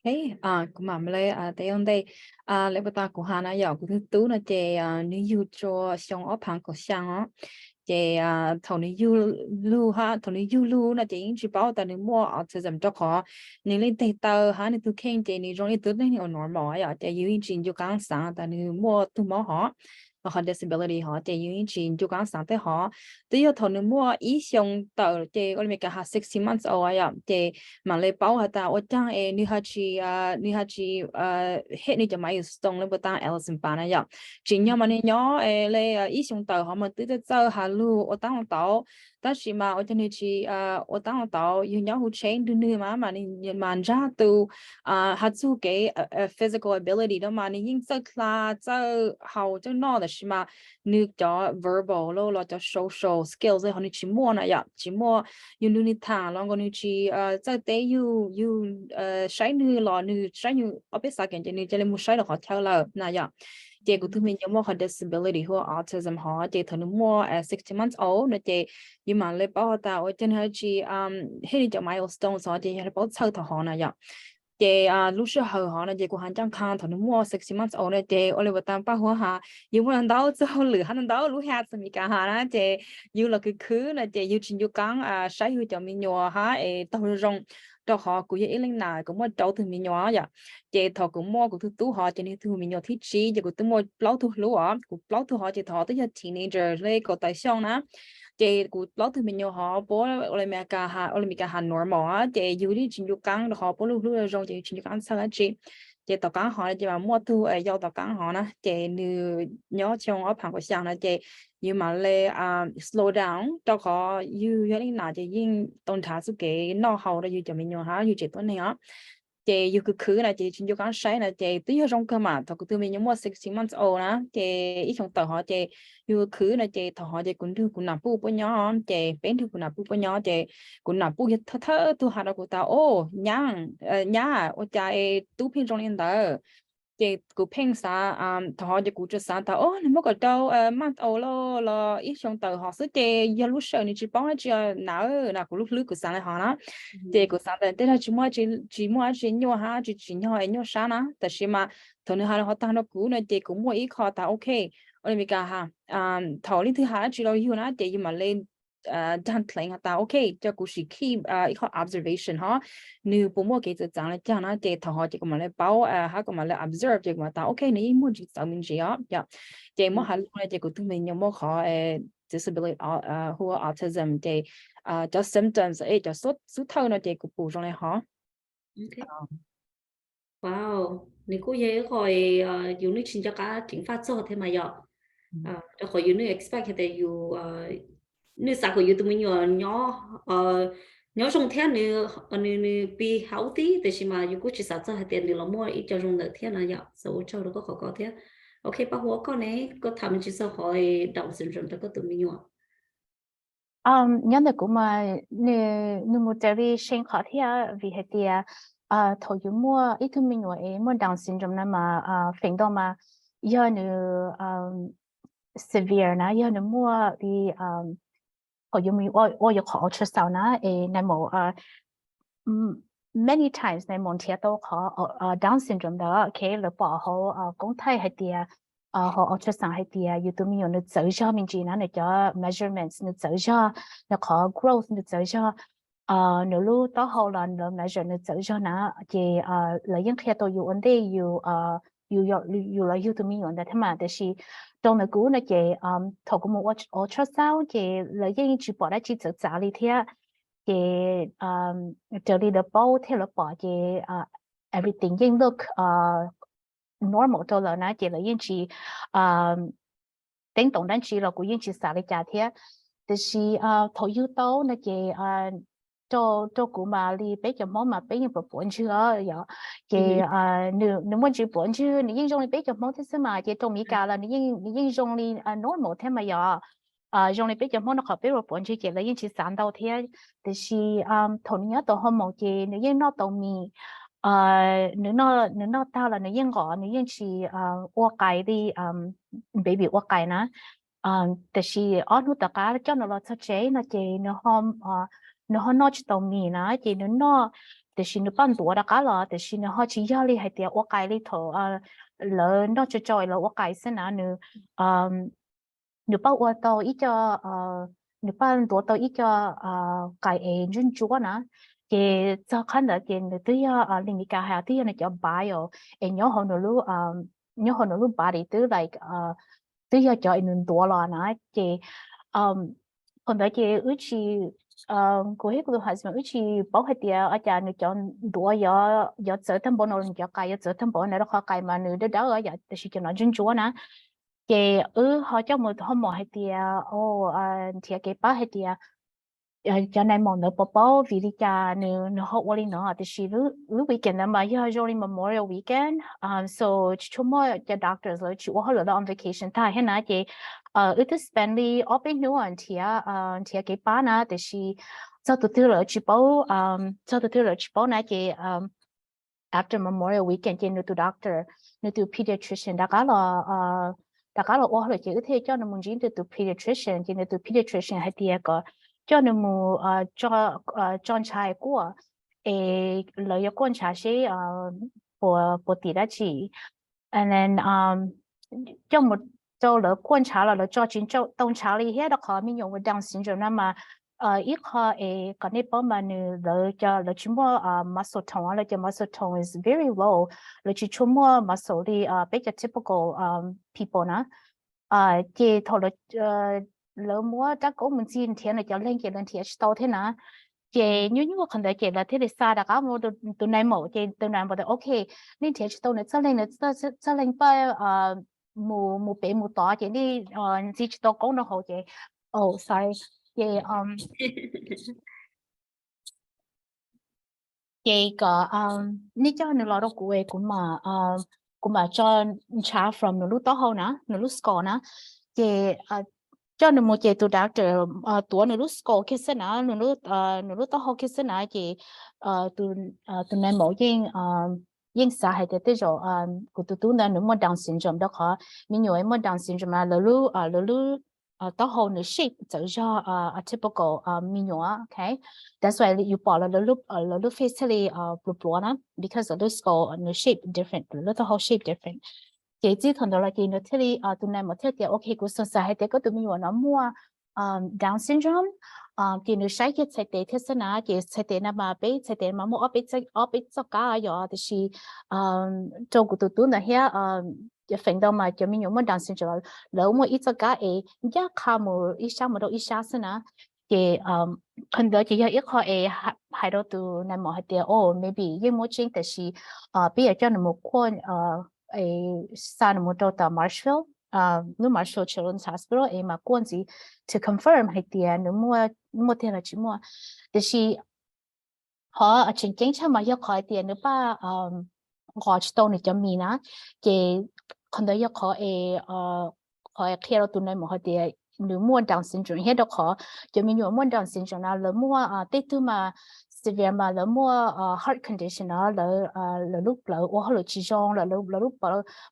thế cũng mà lấy tại ông đây lấy bắt ta của Hà na giàu của thứ tư là chế nếu như cho xong ở旁của sang á chế thầu nếu như lưu ha thầu nếu như lưu là chế chỉ bảo ta nếu mua ở chế dầm cho họ nếu lên tay tờ ha nếu tu khen chế nếu trong thứ này ở normal á chế yêu trình cho càng sáng ta nếu mua tu mua họ họ disability họ chế yêu trình cho càng sáng tới họ tới giờ thầu nếu mua ý xong tờ chế ở mình cả 60 months old á chế mà lấy bảo họ ta ở trang nếu họ chỉ hết nên cho máy stone lên bờ ta Allison and Pa này vậy chỉ nhau mà nên nhỏ lấy ý xong tờ họ mà tới giờ hà lu ở tang tàu ta chỉ mà ở trên chỉ ở tang tàu yêu nhau hỗ trợ đưa mà nên mà ra từ hạt su cái physical ability đó mà nên những sự là cho hậu cho nó là chỉ mà như cho verbal lo cho social skills họ nên chỉ mua này vậy chỉ mua yêu như thà lo còn như chỉ cho tế yêu sai như lo như sai như ở bên sao cái như cho nên mua sai là họ theo là này vậy chị của tụi mình có một disability hoặc autism họ chị thường mua 60 months old là chị nhưng mà lấy bảo ta ở trên hơi chị hết cho milestone họ chị hay bảo sau thọ họ này vậy chị lúc trước họ là chị của hắn chẳng khăn thường mua 60 months old là chị ở đây ta bảo họ nhưng mà đó cho lửa hắn đó lúc hát thì cả hà là chị như là cái khứ là chị như trình như cắn sai hư cho mình nhỏ ha tao rong cho họ cũng vậy lên nào cũng mua trâu từ mình nhỏ vậy chị thọ cũng mua của thứ tú họ cho nên thứ mình nhỏ thích chi chị cũng tôi mua lâu thu lúa họ cũng lâu thu họ chị thọ tới giờ teenager lấy có tài xong á chị cũng lâu thu mình nhỏ họ bố Olympic normal á chị dù đi trình dục căng họ bố lúc rồi chị trình dục căng sao á chị tao cắn họ chị mà mua thu giao tao cắn họ nè chị như nhỏ trong ở旁của sang là chị nhưng mà lấy slow down cho họ như thế nào chị yên tôn thả số cái nó hậu là như cho mình nhỏ hả như chị tuấn này á chị yêu cứ là chị chuyên cho sai là chị tí trong cơ mà thọ từ mình mua 60 months old á chị ít trong tờ họ chị yêu cứ là chị thọ họ chị cũng đưa cũng nạp bút nhỏ chị bé đưa cũng nạp bút nhỏ chị cũng nạp bút thơ tu hạt của tao ô nhang nhá ô chạy tu pin trong lên tờ chị cũng pin sa thọ họ chị cũng cho sa tao ô nếu mà có đâu month old lo ít trong tờ họ sẽ chị giờ lúc sau này chị bảo chị nào cũng lúc của sáng này họ nó chị của sáng này là chỉ mua nhỏ ha chỉ nhỏ sáng á tại vì mà thường họ tăng nó cũ này chị cũng mua ít kho ta ok ở đây cả ha thầu lên thứ hai chỉ lo hiểu nó chị mà lên downplaying ta ok cho cú sĩ khi có observation ha nếu bố mua cái gì chẳng là chẳng là để thằng họ chỉ có mà lại bảo ha có mà lại observe chỉ mà ta ok nếu muốn chỉ sao mình chỉ ya để mà hắn là chỉ có tụi mình nhưng mà họ disability who autism để just symptoms cho số thâu nó để cú bù trong này ha wow nếu cô dễ khỏi dù như chính cho cả chính phát cho thế mà giờ cho khỏi dù như expect thì dù như sao khỏi dù tụi mình nhỏ nhỏ trong thế nữa nữa bị hảo tí thì mà dù cô chỉ sao cho tiền nữa là mua ít cho trong đợt thế là giờ số cho nó có thế ok Pa Houa con này có thầm chỉ sao khỏi Down syndrome cho có tụi mình nhỏ nhóm này cũng mà nếu một cái sinh khó thì vì hệ thì thôi dù mua ít thứ mình nói mua Down syndrome này mà phình đó mà giờ nữa severe na giờ nữa mua thì thôi dù mình ôi khó ultrasound na này một many times này một thiết đâu khó Down syndrome đó cái là bỏ họ cũng thấy hệ thì họ ultrasound hay thì YouTube mình nó tự cho mình chỉ nó cho measurements nó tự cho nó có growth nó tự cho nếu lúc đó họ là nó measure nó tự cho nó thì là những khi tôi dùng đây dùng là YouTube mình đó thế mà để chỉ trong nó cũ nó chỉ thầu có một ultrasound thì là những chỉ bỏ ra chỉ tự trả lý thế thì trở đi được bao theo là bỏ thì everything những look normal cho là nó chỉ là những chỉ tính tổng đáng chỉ là của những chỉ xả lý trả thế thì thầu yếu tố nó chỉ cho của mà đi bé cho món mà bé những bộ phận chưa vậy thì nếu muốn chỉ phận chưa nếu những trong đi bé cho món thế mà chỉ trong mỹ cả là những trong đi normal thế mà vậy trong đi bé cho món nó khó bé bộ phận chưa chỉ là những chỉ sản đầu thế thì thầu nhớ tổ hôm một chỉ nếu những nó tổ mì nếu nó tao là nếu những gõ nếu những chỉ qua cái đi baby qua cái nóแต่ชีอ๋อนุตกาเจ้าหน้าเราเจ๊นะเจเนื้อหอมเนื้อหอมนอชตรงนี้นะเจเนื้อนอแต่ชีเนื้อปั้นตัวตะกาละแต่ชีเนื้อหอชีย่าเลยให้เตียว่าไก่เลยเถอะแล้วนอจะจอยแล้วว่าไก่เส้นนะเนื้อเนื้อปั้นว่าโตอีจะเนื้อปั้นตัวโตอีจะไก่เองจุนจัวนะเจจะขั้นเดียวเจเนื้อตัวลิงกาหาที่เนื้อจะบายอ๋อเอ็นย้อนหัวเนื้อรู้บาดีตัว like tôi giờ cho anh đùa là nó chị còn đó chị ước chị cô hết cô hỏi mà ước chị bảo hết tiền ở nhà nữ chọn đùa giờ trở thành bọn nó giờ cài trở thành bọn này đó khó cài mà nữ đó ở giờ thì cho nó chuyên chúa nè chị họ cho một hôm một hết tiền thì cái bảo hết tiền cho nên mọi người bảo vì đi cha nữ học qua lên nó thì lúc weekend mà giờ rồi Memorial weekend so chúng moi cho doctors rồi chịu họ là on vacation ta hay nói chị ít spend đi ở bên nữa thì cái ba na thì cho tụi tôi là chị bảo nói chị after Memorial weekend chị nữ doctor nữ pediatrician đã có là ô rồi chị có thể cho nó muốn dính từ pediatrician chị nữ pediatrician hay tiệt có cho nên mu cho trai của lời quan sát sẽ của tỷ đã chỉ and then trong một lời quan sát là cho chính cho đông trả lý hết đó họ mình dùng Down syndrome mà ít họ còn nếu bảo mà lời cho lời chúng mua muscle tone lời cho muscle tone is very low lời chỉ chúng mua muscle đi bây giờ typical people na chỉ thôi lỡ mua chắc cũng mình xin tiền là cho lên tiền tao thế nào chị như một phần đấy chị là thế để xa đã có một từ này mẫu chị từ này bảo ok nên tiền tao này sẽ lên bao mù bé mù to chị đi gì tao cũng nó hậu chị sorry chị có nếu cho nó lo đâu cũng mà cho trả from nó lúc đó hậu nè nó lúc score nè chị cho nên một chế tụ doctor tuổi nó lúc school cái gì nào nó lúc đó học cái gì nào chị tụ này mỗi những xã hội để rồi của tụ này nó Down syndrome đó họ mình nhớ Down syndrome là lúc đó họ nó shape tự do a typical mình nhớ okay that's why you bảo là lúc facially blue na because the school nó shape different lúc đó họ shape different chị chỉ thằng đó là chị nó thấy tụi này mà thấy thì ok của xã hội để có tụi mình nó mua Down syndrome thì nữ sai cái sai tế thế nào cái sai tế nào mà bé sai tế mà mua ở bên cho cả rồi thì cho cụ tụi nó here cái phần đó mà cho mình dùng Down syndrome lỡ mua ít cho cả ấy giá cả mua ít sao mà đâu ít sao thế nào cáiคนเดียวจะยังอีกข้อให้เราดูในหมอให้เดียวmaybe ยังไม่จริงแต่สิพี่อยากจะนำมุกคนสารมุดตัว Marshall nu Marshall Children's Hospital mà quan gì to confirm hay tiền nu mua tiền là chỉ muaแต่是họ ở trên chính xác mà yêu khỏi tiền nu ba họ chỉ tao này cho mình á cáiคนเดียวyêu khỏi khỏi khiเราดูในหมอให้เดียวnu mua Down syndrome hết đó khó cho mình mua Down syndrome là lỡ mua tết tu mà severe mà lỡ mua heart condition lỡ lúc lỡ hoặc là chỉ trong lỡ lúc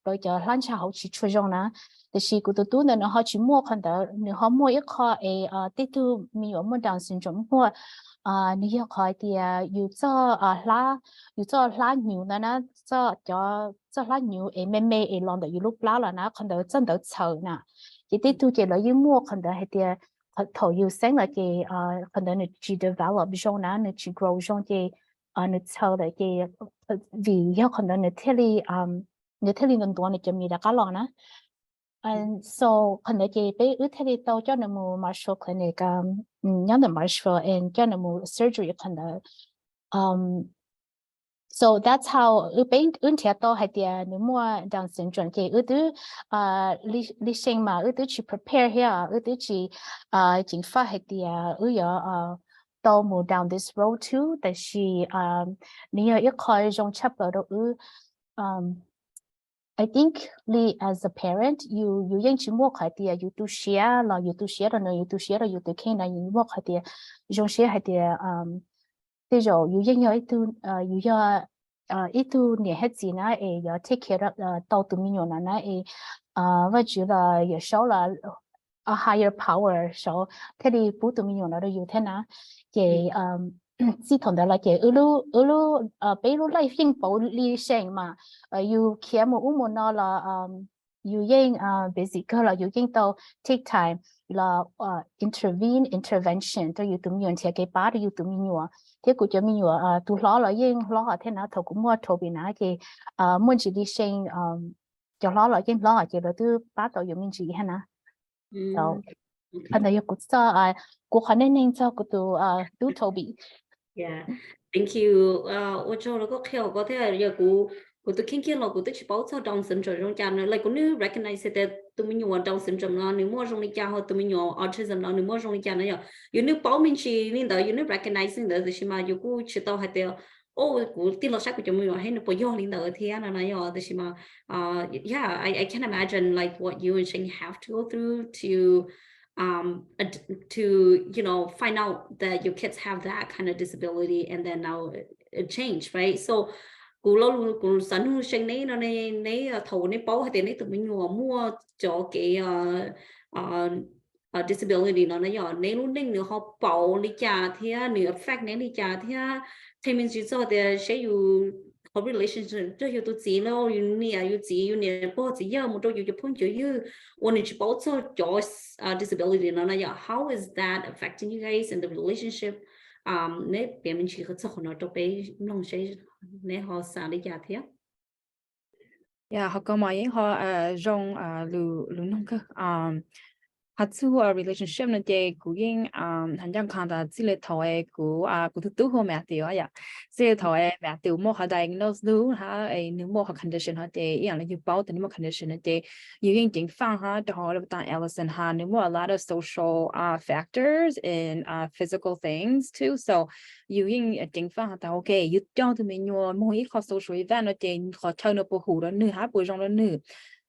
lỡ cho lan cha hậu chỉ chui trong nèแต่是กูตัวนั้นเขาchỉ muaคนเดียวเขาmua一ข้อติดตัวมีว่ามันDown syndromeหัวนี่ยข้อเดียวอยู่ล้านิ้วนะจะล้านิ้วไม่ลองแต่อยู่ลูกล้าแล้วนะคนเดียว真的丑นะchỉ tiết tu chỉ là những muaคนเดียวให้เดียthầu yêu sáng là cáiคนเดียวnó chỉ develop trong nó chỉ grow trong cái nó sau là cái vì doคนเดียวnó thay nóตัวnóจะมีแต่ก็ลองนะ and so คนเดียวจะไปthayตัวเจ้าหน้ามู Marshall Clinic ย้อนแต่ Marshall and เจ้าหน้ามู surgery คนเดียว so that's how bên theo to hay là nếu mua Down syndrome thì từ lý sinh mà từ chỉ prepare here từ chỉ chính phát hay là giờ to mua down this road too 但是你一开种差不多I think as a parent you 應該摸開啲you do share 啦 you do share 啦 you do share 啦 you do care 啦 you 摸開啲種 share 係啲thế rồi yêu dân yêu tu ít tu nhiều hết gì nữa giờ take care tàu tụi mình nhiều nữa và chủ là giờ số là a higher power số thế thì bố tụi mình nhiều nữa yêu thế nào cái chỉ thằng đó là cái ư lu bây lu lại phim bảo lý sinh mà yêu kia một nó là yêu dân basic là yêu dân tàu take time là intervention tôi yêu tụi mình thì cái part yêu tụi mình nhiều thế của cho mình nhiều tụi lo là dân lo ở thế nào thầu cũng mua thầu bị nãy cái muốn chỉ đi sinh cho lo là dân lo ở chỉ là tôi bắt đầu dùng mình chỉ ha na so anh ấy cũng sao cũng khả năng cho của tụi thầu bị yeah thank you 我做了个 care 个thế giờ của tôi kinh nghiệm là của tôi chỉ bảo cho Down syndrome trong cha này lại cũng nếu recognize that tụi mình nhiều Down syndrome là nếu mua trong đi cha hoặc tụi mình nhiều autism là nếu mua trong đi cha này giờ nếu bảo mình chỉ nên đó nếu recognize đó thì mà giờ cũng chỉ tao hay theo của tin là sách của chúng mình hay nó bây giờ lên đó thì anh này giờ thì mà yeah I can imagine like what you and Shane have to go through to find out that your kids have that kind of disability and then now it changed right so cú lâu cú sản hữu sinh này thầu này bảo hay tiền này tụi mình mua cho cái disability nó giờ này lúc này nữa họ bảo đi trả thì nữa affect này đi trả thì mình chỉ cho để sẽ you relationship 这有都知了有你有知有你不知呀我都有碰就有我们去保护叫disability 那呀 how is that affecting you guys in the relationship 呢别人去合作可能都被弄谁呢họ sang đi trả thế yeah họ có mọi họ rong lu nông cơ hạt su relationship này thì cũng yên hành trang khang ta chỉ là thôi cũng thứ tư hôm mẹ tiểu vậy chỉ là thôi mẹ tiểu mua họ diagnose lu ha nếu mua họ condition họ thìอย่างlà 包的 nếu mua condition 呢thì 有影情况哈就好了当 Allison 哈 nếu mua a lot of social factors and physical things too so 有影情况哈 OK 有叫他们有每一个 social event 呢thì họ chơi nó不好了女哈不让了女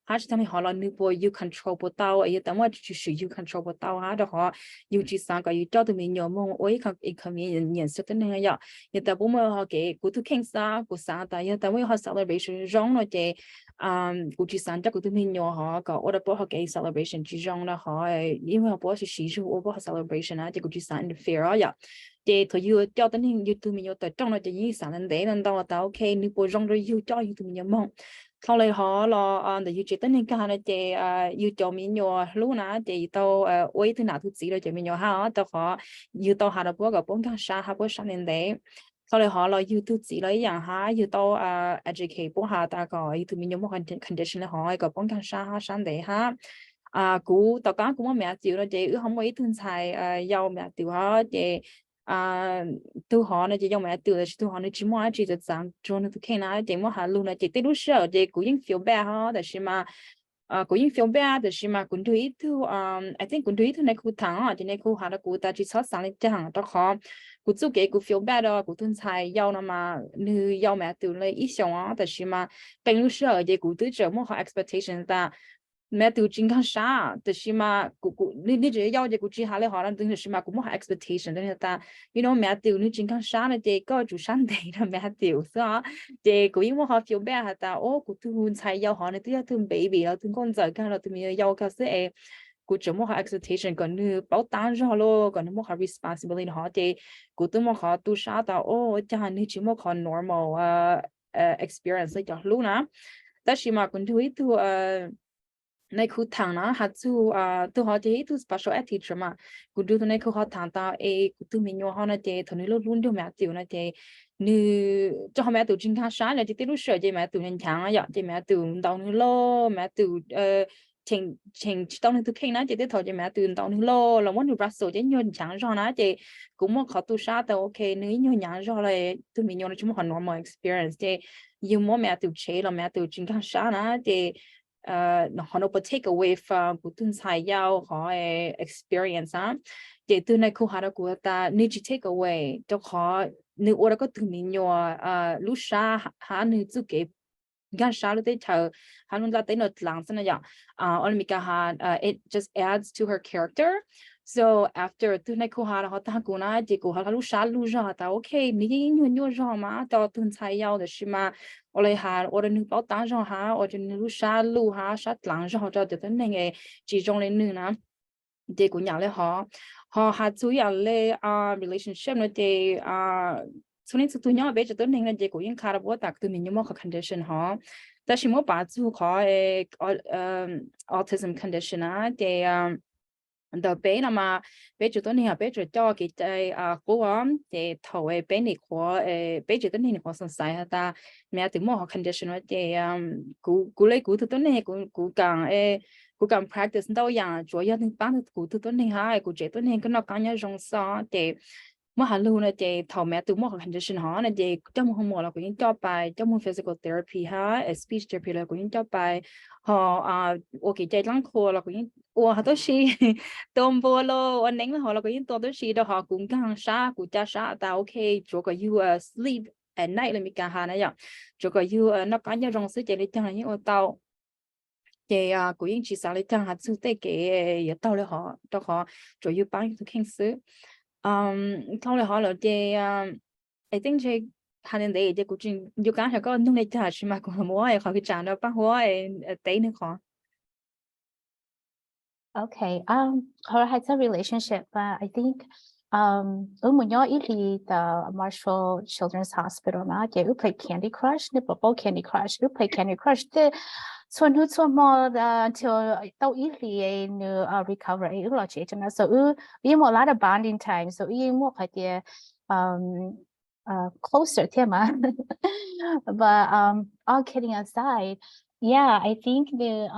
他是他们好了女不 you control 不到也等我就是 you control 不到哈的话有几三个有叫他们有梦我一看面颜色的那个呀也等不么给古都看啥古啥的也等我好 celebration 让了的古几三的古都面有哈个我的不好给 celebration 之让了哈因为我不是习俗我不好 celebration 啊这古几三 interfere 呀 chị thôi yêu cho tên hình yêu tụi mình yêu tới trong nó chỉ như sáng đến đấy nên tao tao ok nếu bố rong rồi yêu cho yêu tụi mình mong sau này họ là để yêu chỉ tên hình cái này chị yêu cho mình yêu lúc nào chị tao ôi thứ nào thứ gì rồi chị mình yêu ha tao họ yêu tao hà được bố gặp bố càng xa ha bố sáng đến đấy sau này họ là yêu thứ gì lấy dạng ha yêu tao educate bố hà ta gọi tụi mình yêu một condition là họ gặp bố càng xa ha sáng đấy ha cú tao có cũng mẹ chịu nó chị không có ý thương xài giàu mẹ tiểu họ chị tu họ này chị giàu mẹ tiểu tu họ này chỉ mua chỉ được rằng cho nó thực hiện là chị mua hàng luôn là chị tới lúc sợ chị cũng những feel bad haแต่是嘛cũng những feel bad แต่是嘛cũng thấy tu I think cũng thấy tu này cũng thằng chị này cũng hàng là cũng ta chỉ sót sáng lên chẳng đó khó cũng chú cái cũng feel bad đó cũng thương xài giàu nó mà nữ giàu mẹ tiểu lấy ít xong á แต่是嘛เป็นlúc sợ chị cũng tự trở mua họ expectation ta mẹ từ chính康啥，但是嘛，你这要这只下来好了，等于是嘛，没啥 expectation，等于ta，you know mẹ từ你chính康啥呢？这个就上台了mẹ từ，是啊，这个因为好 feel bad ta，哦，我突然才要好呢，都要突 baby 了，突工作干了，突然要可是诶，我就没啥 expectation，个你包单上咯，个你没啥 responsibility 好的，我都没啥都啥到，哦，这样你只没看 normal experience 就路呢，但是嘛，跟住ituในคู่ทางนะฮัตซูตัวเขาจะให้ตัว special ed teacher มากูดูตัวในคู่เขาทางตากูตัวมีอยู่เขานะเจตอนนี้เราลุ้นดูแม่ตัวนะเจนี่จะทำแม่ตัวจริงข้าช้าเลยจะติดรู้เชื่อเจแม่ตัวยังช้างอ่ะเจแม่ตัวดาวนึงโลแม่ตัวเชงตอนนี้ตัวเข่งนะเจติดถอดเจแม่ตัวดาวนึงโลเราว่าหนูรักโซเจยืนช้างรอนะเจกูมั่วเขาตัวช้าแต่โอเคนี่ยืนช้างรอเลยตัวมีอยู่ในชั่วโมง normal experience เจยังมั่วแม่ตัวเชเราแม่ตัวจริงข้าช้านะเจhọ nó có take away from của tuân sai giao họ experience á để từ này khu họ của ta nếu chỉ take away cho họ nếu ở đó có từ mình nhỏ lúc xa họ nếu tự cái gan xa lúc đấy chờ họ luôn ra tới nó lắng xong rồi ở mình cả họ it just adds to her character so after từ này khu họ ta cũng nói chỉ của họ lúc xa lúc ra ta ok nếu như nhỏ ra mà cho tuân sai giao thì mà ở đây hà ở đây nước bảo tàng rồi hà ở trên nước sa lu hà sát láng rồi cho được đến này chỉ trong lên nữa nè để của nhà lấy họ hà chủ yếu là relationship nó để cho nên tụi nhỏ bây giờ tới này là để của những khá là bố tạc tụi mình như một cái condition họ但是我把住họ autism condition á để đầu bé là mà bé chủ tuần này bé chủ cho cái cố gắng để thầu bé này của bé chủ tuần này của sân sai ta mẹ từ mua condition để cú lấy cú tuần này cú càng practice đâuอย่าง主要是帮cú tuần này ha cú chế tuần này cái nó càng nhớ rong sao để mà hà lưu này để thầu mẹ từ mua condition họ này để trong một mùa là cũng cho bài trong một physical therapy ha speech therapy là cũng cho bài họ ok chạy lăng khô là cũng họ都是动物咯，我宁好了，佢已經多都是到學管更沙，管家沙，但 OK，做個要sleep at night 裏面幹下那樣，做個要那講要用時間你聽下，因為到嘅佢已經至少你聽下，做得嘅也到了學，到學做要幫佢傾訴，到了學了嘅I think 這。他哋啲古專要講係個弄嚟就係算嘛，佢冇係佢賺到幫我抵你講。Okay, her has a relationship, but I think when you're in the Marshall Children's Hospital, you play Candy Crush, the bubble Candy Crush, you play Candy Crush. So nu so more until tao easily recover là chế cho nó so you more a lot of bonding time, so you more like the closer to mà. But all kidding aside, yeah, I think the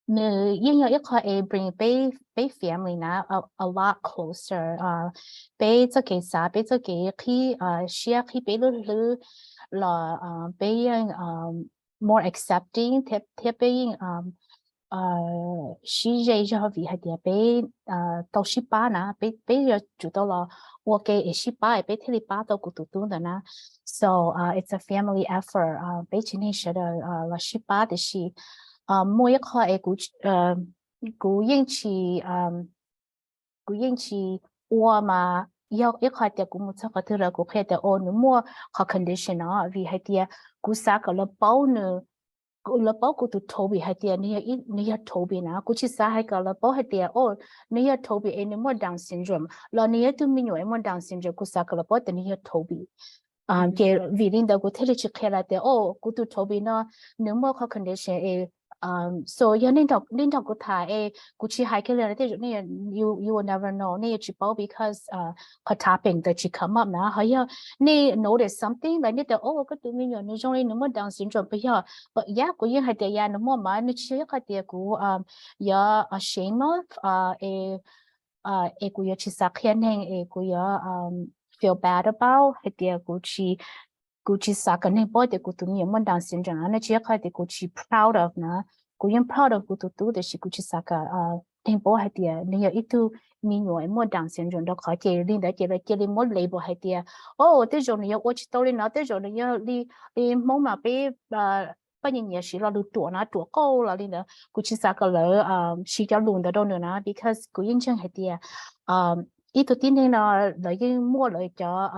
you know, it bring bay family now a lot closer. Bay cho cái啥, bay cho cái khi share khi bay lu là bay more accepting, thế bay she dạy cho vì hay địa bay tao ship ba na, bay giờ chủ động là ok ship ba, bay thế ba tao cũng tụt đó na. So it's a family effort. Bay chỉ nên sẽ là ship ba de shi. Mỗi cái cú yên chỉ mà yêu cái thì cũng một cái thứ là cũng phải để ôn mua cái condition đó vì hay thì cú sa cái là bao nữa là bao cụ tụ Toby hay tiền nia Toby na cụ chỉ sa hay cả là bao hay tiền nia Toby em mua Down syndrome là nia tụi mình nhớ em mua Down syndrome cụ sa cả là bao tiền nia Toby cái vì linh đó cụ thấy chỉ khai là tiền cụ tụ Toby nó nếu mua có condition so ya nên đọc cụ thà cụ chỉ hay cái là thế này you will never know này chỉ bao because có tapping that chỉ come up na hay này notice something like này cái tụi mình nhớ nó trong này nếu mua Down syndrome bây giờ but yeah cụ yên hay tiền ya nếu mua mà nó chỉ cái tiền cụ ya ashamed of cụ ya chỉ sắc hiện hành cụ ya feel bad about hay tiền cụ chỉ sắc cái này bao tiền cụ tụi mình mua Down syndrome nó chỉ cái tiền cụ chỉ proud of na cụ yên proud of cụ tụi để chỉ cụ chỉ sắc cái thành bao hay tiền này ít tu mình nhớ mua Down syndrome đó khỏi chơi lên đó chơi lên mua label hay tiền thế rồi này tôi chỉ tôi lên nó thế rồi này đi mong mà bé bao nhiêu nhiều sự là đủ tuổi cao là lên đó cụ chỉ sắc cái là chỉ cho luôn đó đâu nữa na because cụ yên chẳng hay tiền ít tu tin là lấy mua lấy cho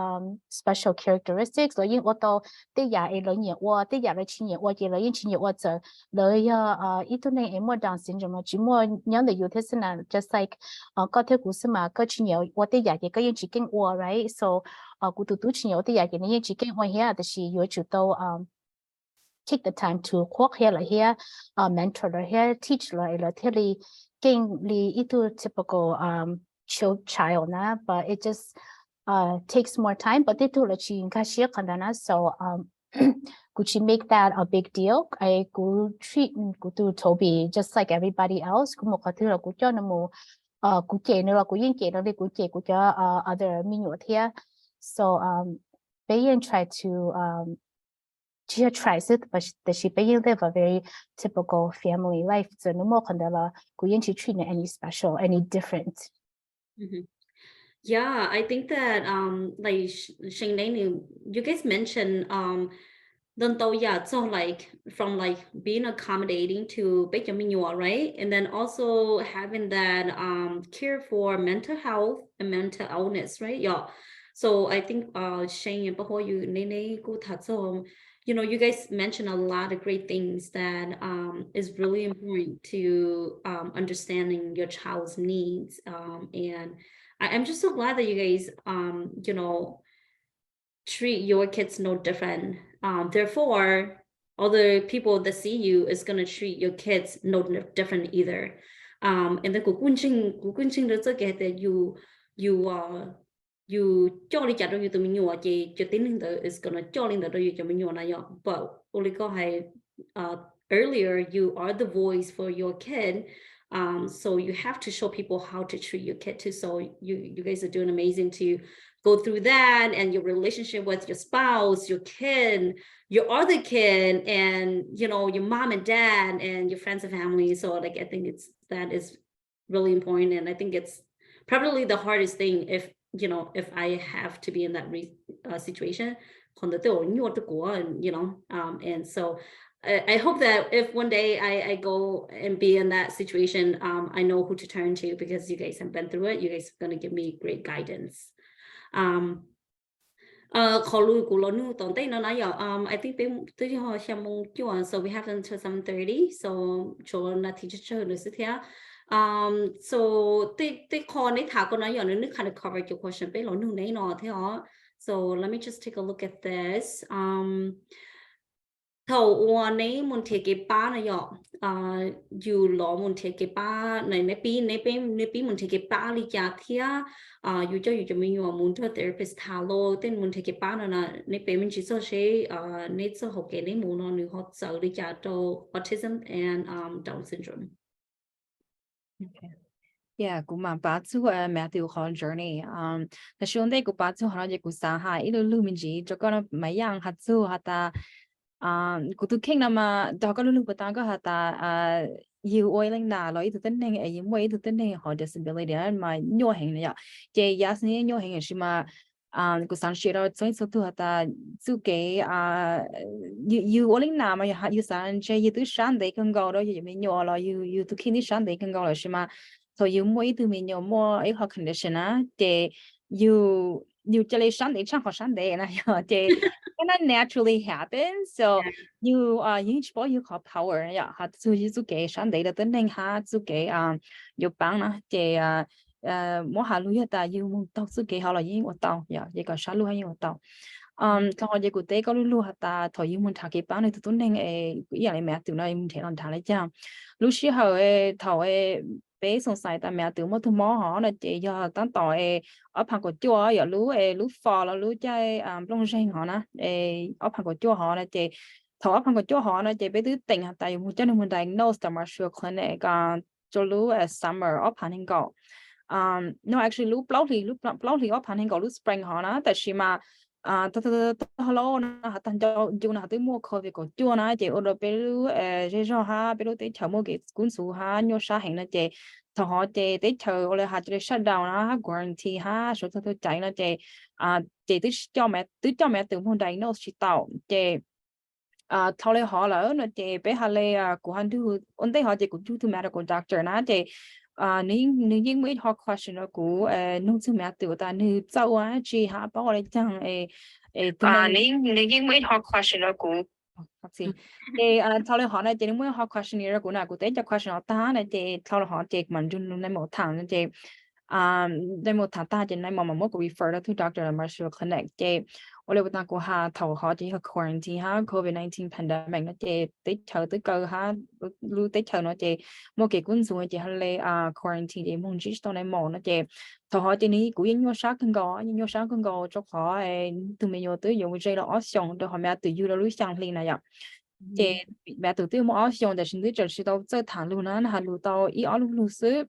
special characteristics lấy ô tô tới giờ lấy nhiều qua tới giờ lấy chi nhiều qua chỉ lấy chi nhiều qua giờ lấy ít tu này em mua Down syndrome chỉ mua nhớ là yêu thế là just like có thể cũng xem mà có chi nhiều qua tới giờ thì có những chỉ kinh qua right so cũng tu chi nhiều tới giờ thì những chỉ kinh qua here thì chỉ yêu chủ tàu take the time to walk here like here mentor here teach like thế li kinh li ít tu typical child na but it just takes more time but they told she kashi kandana so could she make that a big deal I could treat could Toby just like everybody else cũng có thứ là cũng cho nó một cũng kể nữa là cũng yên kể nó đi cũng kể cũng cho other minute here so Bayan tried to she tries it but she Bayan live a very typical family life so no more kandala cũng yên she treat any special any different. Yeah, I think that like Shane, you guys mentioned so like from like being accommodating to Benjamin, right? And then also having that care for mental health and mental illness, right? Yeah. So I think Shane and Pa Houa you Nene go you guys mentioned a lot of great things that is really important to understanding your child's needs and I'm just so glad that you guys treat your kids no different. Therefore, other people that see you is gonna treat your kids no different either. And then that you cho đi chặt rồi tụi mình nhua chị cho tính là is gonna cho lên rồi cho mình nhua này but only go hay earlier you are the voice for your kid. So you have to show people how to treat your kid too. So you guys are doing amazing to go through that and your relationship with your spouse, your kid, your other kid, and your mom and dad and your friends and family. So like I think that is really important, and I think it's probably the hardest thing if I have to be in that situation. And so I hope that if one day I go and be in that situation, I know who to turn to because you guys have been through it. You guys are going to give me great guidance. I think so we have until 7:30. So so they call it kind of covered your question. So let me just take a look at this. Thầu one name muốn take cái ba này you lo muốn take cái ba này nepi muốn take cái ba li cha thia you cho mình muốn cho therapist thalo tên muốn take cái ba này nepi mình chỉ so she nên so học cái này muốn nó nữ học sợ li cha cho autism and Down syndrome. Okay. Yeah, cũng mà bà chú mẹ tiêu khó journey. Tại sao đây cũng bà chú họ nói cũng sáng hai, ít lúc mình chỉ cho con mấy yang hạt chú hạt ta cụ tu kinh mà đó có lúc bắt đầu hạt ta yêu oi lên đà rồi ít tên này ấy mỗi ít tên này họ disability mà nhiều hình này cái giá này nhiều hình là mà cụ sáng chế rồi cho số tu hạt ta chú cái yêu oi lên đà mà yêu sáng chế yêu tu sáng đấy cần gọi đó yêu mình nhiều rồi yêu tu kinh đi sáng đấy cần gọi là mà thôi yêu mỗi ít mình nhiều more ấy họ condition á để yêu you chơi Sunday chẳng có Sunday na ya chơi and that naturally happens so you chỉ bảo you có power ya ha so you cái Sunday là tính năng ha so cái you bang na chơi mỗi hà lu ya ta you muốn tao so cái họ là những hoạt động ya cái cái sáng lu hay những hoạt động thằng họ cái cụ thể có lu hạt ta thời you muốn thằng cái bang này tụi tính năng cái này mẹ tụi nó muốn thấy làm thằng này chăng lúc xưa họ thầu bé song sai ta mẹ tụi nó mò họ là chị giờ tao tỏi ở旁của chùa giờ lú phò là lú chơi long sinh họ nè ở旁của chùa họ là chị thầu ở旁của chùa họ là chị bé tứ tỉnh tại một chân mình diagnose the martial clinic cho lú summer ở旁hình cầu no actually lú plau thì ở旁hình cầu lú spring họ nè tại vì mà hello na tan cho chú na tới mua coffee của chú na chị ở đó bé lú cho ha bé lú tới chợ mua cái cuốn sổ ha nhớ sa hình là chị thằng họ chị tới chờ ở lại hạt chị shut down ha quarantine ha số tôi chạy là chị chị tới cho mẹ tự mua đầy nó chỉ tàu chị thâu lấy họ là nó chị bé hà lê của hắn thu ổn định họ chị cũng chú thu medical doctor na chị nếu những mấy họ question nó của nông dân mẹ tự ta nếu cháu á chị ha bảo lại chẳng nếu những mấy họ question nó của gì thì thâu lấy họ này chị nếu mấy họ question nó của nào của tế cho question nó ta này chị thâu lấy họ chị mình dùngในmột tháng này chịในmột tháng ta chị này mà một cái refer to doctor Marshall Clinic chị ở đây ta có ha thầu họ chị quarantine ha COVID-19 pandemic nó chị tới chờ tới cơ ha lưu tới chờ nó chị một cái cuốn sổ chị hay quarantine chị muốn chỉ tao này mỏ nó chị thầu họ chị ní cũng những sáng cân gò cho họ từ mình vô tới dùng cái là option để họ mẹ từ yêu là lưu sang lên này ạ chị mẹ từ từ một option để xin tới chờ tao tới thẳng luôn á hà lưu tao ý ở lưu xứ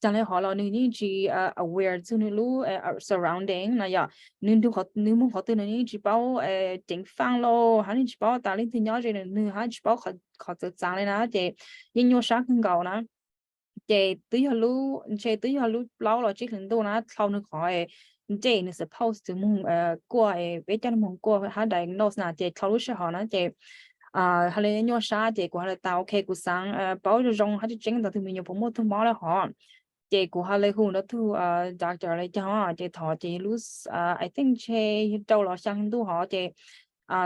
cho nên họ là nên chỉ aware cho nên lu surrounding này ya nên nếu muốn họ từ nên chỉ bảo chính phang lo hắn chỉ bảo ta lên thì nhớ rồi nên hắn chỉ bảo họ tự trang lên á chị nhưng nhau sáng hơn cầu nè chị tới giờ lu lâu rồi chỉ cần tôi nè sau nữa khỏi chị nên suppose to muốn qua bé cho nó muốn qua hắn diagnose nè chị sau lúc sẽ họ nè chị hay là nhau sáng chị qua là tao ok của sáng bảo cho rong hắn chỉ chính là từ mình nhiều một thứ mỏ là họ chị của họ lấy hùn đó thu doctor lấy cho họ chị thọ chị lose I think chị đâu là sang tu họ chị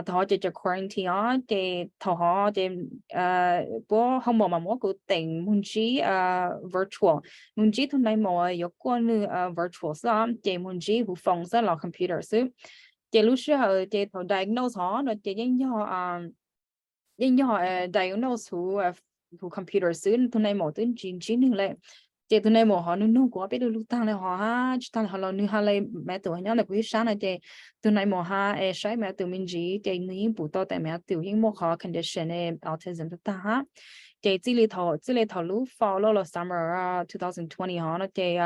thọ chị cho quarantine họ chị thọ họ chị bố không mà mỗi cụ tỉnh muốn chỉ virtual muốn chỉ thôi này mà có quan như virtual sao chị muốn chỉ vụ phòng sao là computer sư chị lúc sau chị thọ diagnose họ rồi chị họ diagnose vụ computer sư thôi này mà tới chín nữa lại chị tụi này một họ nung quá biết được tăng này họ ha tăng họ là họ lại mẹ tụi nhau là quý sáng này chị tụi này một ha sai mẹ tụi mình chỉ chị ní bù to tại mẹ tụi những một họ condition autism ta ha chị chỉ lấy thầu lúc fall là summer 2020 họ nó chị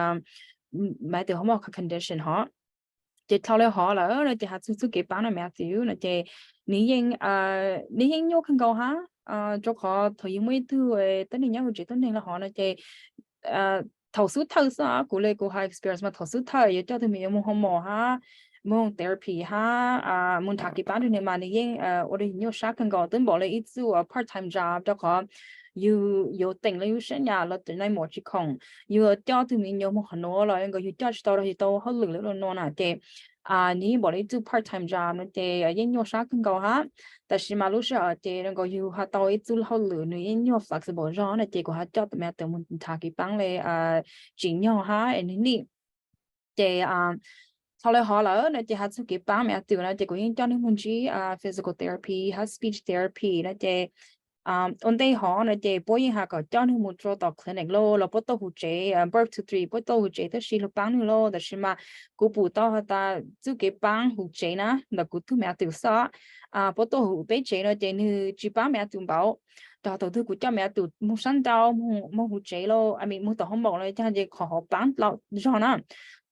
mẹ tụi họ một condition họ chị thầu lấy họ là chị hạt số cái bán là mẹ tụi là chị ní những nhóc không cầu ha cho họ thời mấy thứ tới này nhau chị tới này là họ là chị thầu số thầu sao của lê của hai experience mà thầu số thầu vậy cho tụi mình muốn hâm mộ ha muốn therapy ha muốn thạc cái bán này mà này ở đây nhiều sáng cần gọi tới bỏ lại ít số part time job cho họ you tỉnh là you sinh nhà là từ nay một chỉ không you cho tụi mình nhiều một hẳn nó là người you judge tao là tao hết lực lượng nó nè chị ní bỏ lại two part time job nó chị những nhiều sáng cần gọi haแต่是嘛，路上这那个有哈到一组好路，你因有 flexible 上呢，结果哈叫他们等我们他给帮嘞尽量哈，你这后来好了，那这哈就给帮们对了，结果因叫你们去physical therapy 哈 speech therapy 那这ổn định họ này chị bố yên hà có cho nên một chỗ tập clinic lo là bắt đầu hỗ trợ birth to three bắt đầu hỗ trợ tới khi là bán nữa lo, đó là cô bố tao ta giúp cái bán hỗ trợ na là cô thu mẹ tự sao bắt đầu hỗ trợ là chị như chỉ bán mẹ tự bảo đó đầu tư của cho mẹ tự mua sắm đâu mua hỗ trợ lo, mua tao không bảo là cho chị họ bán lo rồi nè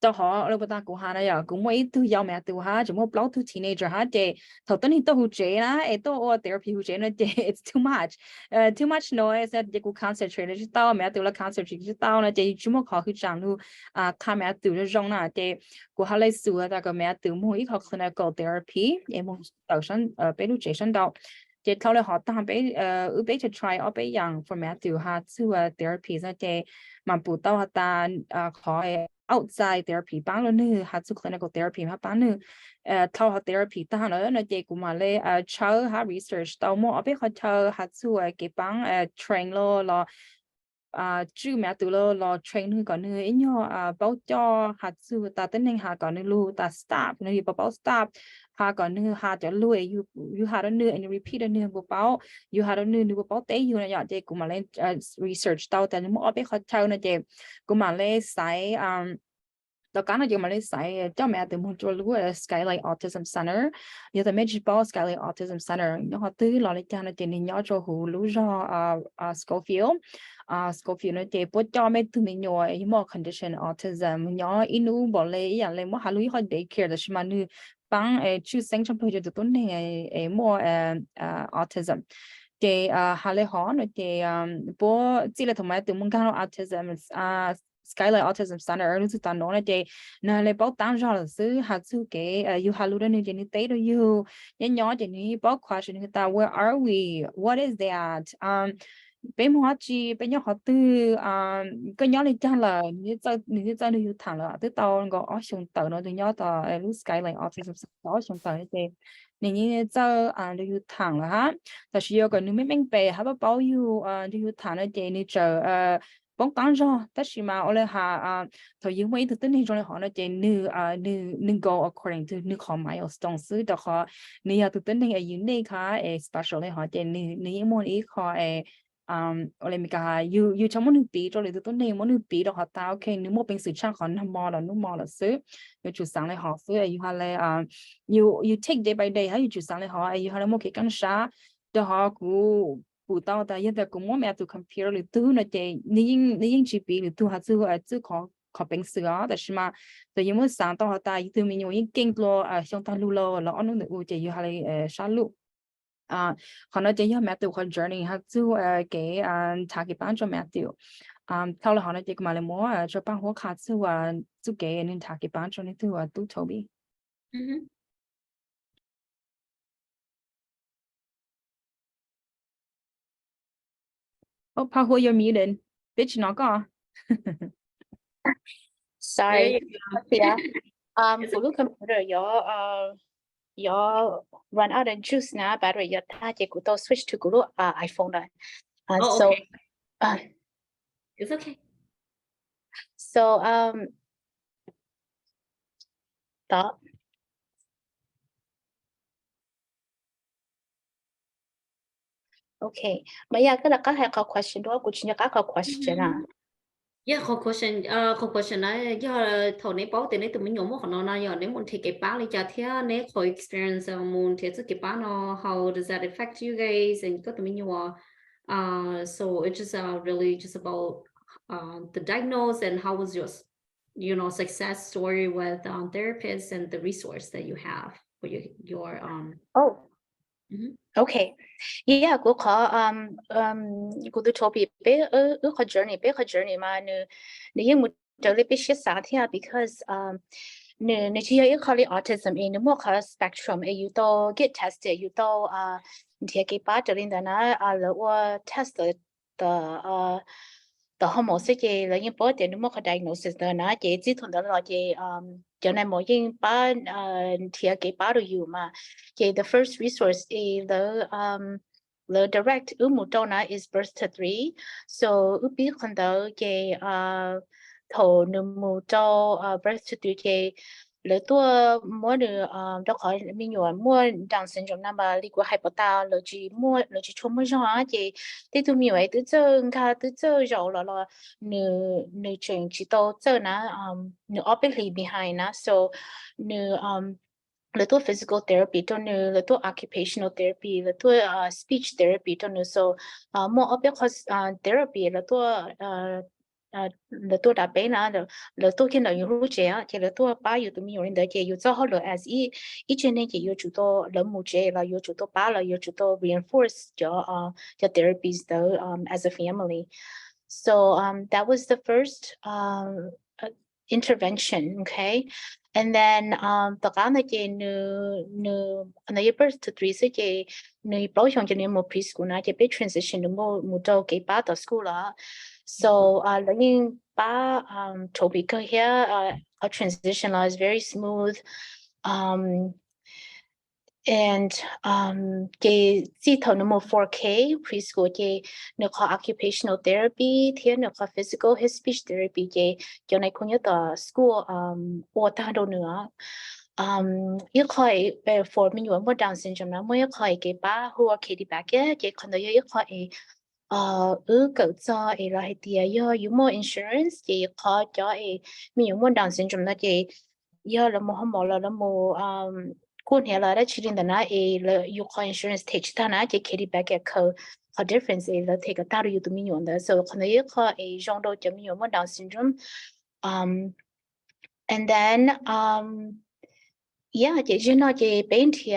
cho họ là ta của hà này à cũng mấy thứ giàu mẹ từ ha chỉ một blog to teenager ha chị thầu tính thì tôi hỗ trợ na tôi therapy hỗ trợ nó chị it's too much noise chị cũng concentrate chứ tao mẹ từ là concentrate chứ tao là chị chỉ một họ cứ chẳng lu tham mẹ từ nó rong na chị của hà lấy sửa ta cái mẹ từ mỗi họ clinical therapy em muốn tạo sẵn bé lúc trẻ sẵn đâu chị thâu là họ ta bé bé cho try ở bé yang for mẹ từ ha sửa therapy ra chị mà bù tao ta khỏi outside therapy bán luôn nữa hạt su clinical therapy ha bán nữa thao hạt therapy ta nữa nó chỉ cũng mà lấy chờ ha research tao mua ở bên họ chờ hạt su cái bán train lo chú mẹ tụi lo train hơn còn nữa ấy nhau bảo cho hạt su ta tính nên hạt còn nữa lu ta stop nữa đi bảo stop hạt còn nữa hạt cho lu you hạt nữa and repeat nữa bảo you hạt nữa bảo tế you này vậy cũng mà lên research tao tại mua ở bên họ chờ nó chỉ cũng mà lên sai tao cá nó chỉ mà lấy sai cho mẹ từ một chỗ lưu ở Skylight Autism Center, giờ tao mấy chỉ bảo Skylight Autism Center, nhưng họ tư lo lấy cho nó chỉ nên nhớ cho hữu lưu cho Schofield, Schofield nó chỉ bố cho mấy thứ mình nhớ những một condition autism nhớ inu bỏ lấyอย่างเลยว่าหาลุยเขาday care แต่ชิมาnu bằng chú sinh trong thời gian từ tuần này mua autism thì hà lê họ nó thì bố chỉ là thông mai từ mông cao autism Skylight Autism Center ở nước ta nói là chị nơi lấy báo tăng ra là xứ hạt xứ cái you halu đó nên chị tế đó you nhớ nhớ chị báo question người ta where are we what is that bên hóa chi bên nhau họ tư cái nhớ lên chăng là như cho như thằng là tới tao có ở xuống tàu nó từ nhớ tao lúc Skylight Autism đó xuống tàu chị nên như cho như thằng là haแต่是有个你们明白还不包有như thằng là chị như chờ bóng tăng ra tất nhiên mà ở đây thời gian mấy thứ tính hình trong họ nó chỉ nữ go according to nữ họ milestones đó họ nữ thứ tính hình ở unique special họ chỉ nữ môn ý họ ở đây mình cả you trong môn nữ bí rồi thứ tính hình môn nữ bí đó họ ta ok nữ môn bình sự trang họ nằm mò là xứ you chủ sáng này họ xứ you hay là you take day by day hay you chủ sáng này họ you hay là một cái căn sáng đó họ cũng phụ tao ta hiện tại cũng muốn mẹ tụi compare lại tu nó chỉ nhưng chỉ bị lại tu hạt chưa có bình sữaแต่是嘛แต่ยังไม่สั่ง到他tu mình nhiều những kinh lo xong ta lu lo là anh nó chỉ yêu hay sát lu họ nói chỉ mẹ tụi họ journey hạt chưa cái thà cái bán cho mẹ tụi sau là họ nói chỉ mà lại muốn cho bán hoa khát chưa chưa cái nên thà cái bán cho nên tụi tu thầu bi Oh, Pa Houa, you're muted. Bitch, knock off. Sorry. Yeah. For the computer, your run out of juice now. Battery, your touch could switch to Google iPhone. So, okay. It's okay. So đó. Okay. But yeah, cái là có question đó, cũng chỉ là có question Yeah, có question này do thầu này báo tiền này tụi mình nhổm một nó giờ nếu muốn thì cái báo đi cho thế nếu có experience muốn thì cái báo nó how does that affect you guys and có tụi mình nhổm so it's just really just about the diagnose and how was your success story with therapists and the resource that you have for your Okay. Yeah, cô có cô tôi cho bị bé ở cái journey mà nếu một trở lại bé sẽ sáng thế because nếu chỉ có cái autism nếu một cái spectrum you to get tested you to thì cái part trở lên đó là là test the hormone sẽ là những bữa nếu một cái diagnosis đó nó chỉ thuần đó là chỉ cho nên mỗi những ba thì cái ba đồอยู่mà the first resource is the direct một trong nó is birth to 3 so biết con đó cái thổ nửa một trong birth to 3 cái lỡ tua mua được đó khỏi mình nhớ mua Down Syndrome mà đi qua hypota lỡ chỉ chung mua cho á chị thì tụi mình ấy từ giờ rồi là nửa chuyện chỉ tao giờ nửa obviously behind nó so nửa lỡ tua physical therapy cho nửa lỡ tua occupational therapy lỡ tua speech therapy cho nửa so more obvious therapy lỡ tua lỡ tôi đã bé là lỡ tôi khi nào yêu lúc trẻ thì lỡ tôi ba yêu tụi mình yêu đến để yêu cho họ lỡ as ý cho nên chỉ yêu chủ tôi lỡ một trẻ là yêu chủ tôi ba là yêu chủ tôi reinforce cho therapies though as a family so that was the first intervention, okay? And then the cái này chị nữ này birth to 3 sẽ chị nữ bảo hiểm cho nên một preschool này chị biết transition được một đầu cái ba到 school là so là những ba Toby cơ here a transition is very smooth and cái chỉ thầu nó một 4K preschool chị nó có occupational therapy thì nó có physical and speech therapy chị cho nên cũng như the school ở ta đâu nữa yêu khỏi for mình muốn Down syndrome nó mới khỏi cái ba Houa cái đi bác cái chị còn nói yêu khỏi cậu cho là hay tiền yêu more insurance chị có cho mình muốn Down syndrome nó chị yêu là một hôm là mộtคุณเห็นแล้วชีวิตนั้นเลยยูคอยอินชัวเรนซ์เทคท่านะจะคิดแบบเขาdifference แล้วเทคตาดูอยู่ตัวมีอยู่นะ so คนนี้เขาจงดูจะมีอยู่ว่า Down syndrome and then yeah จะnóiจะเป็นที่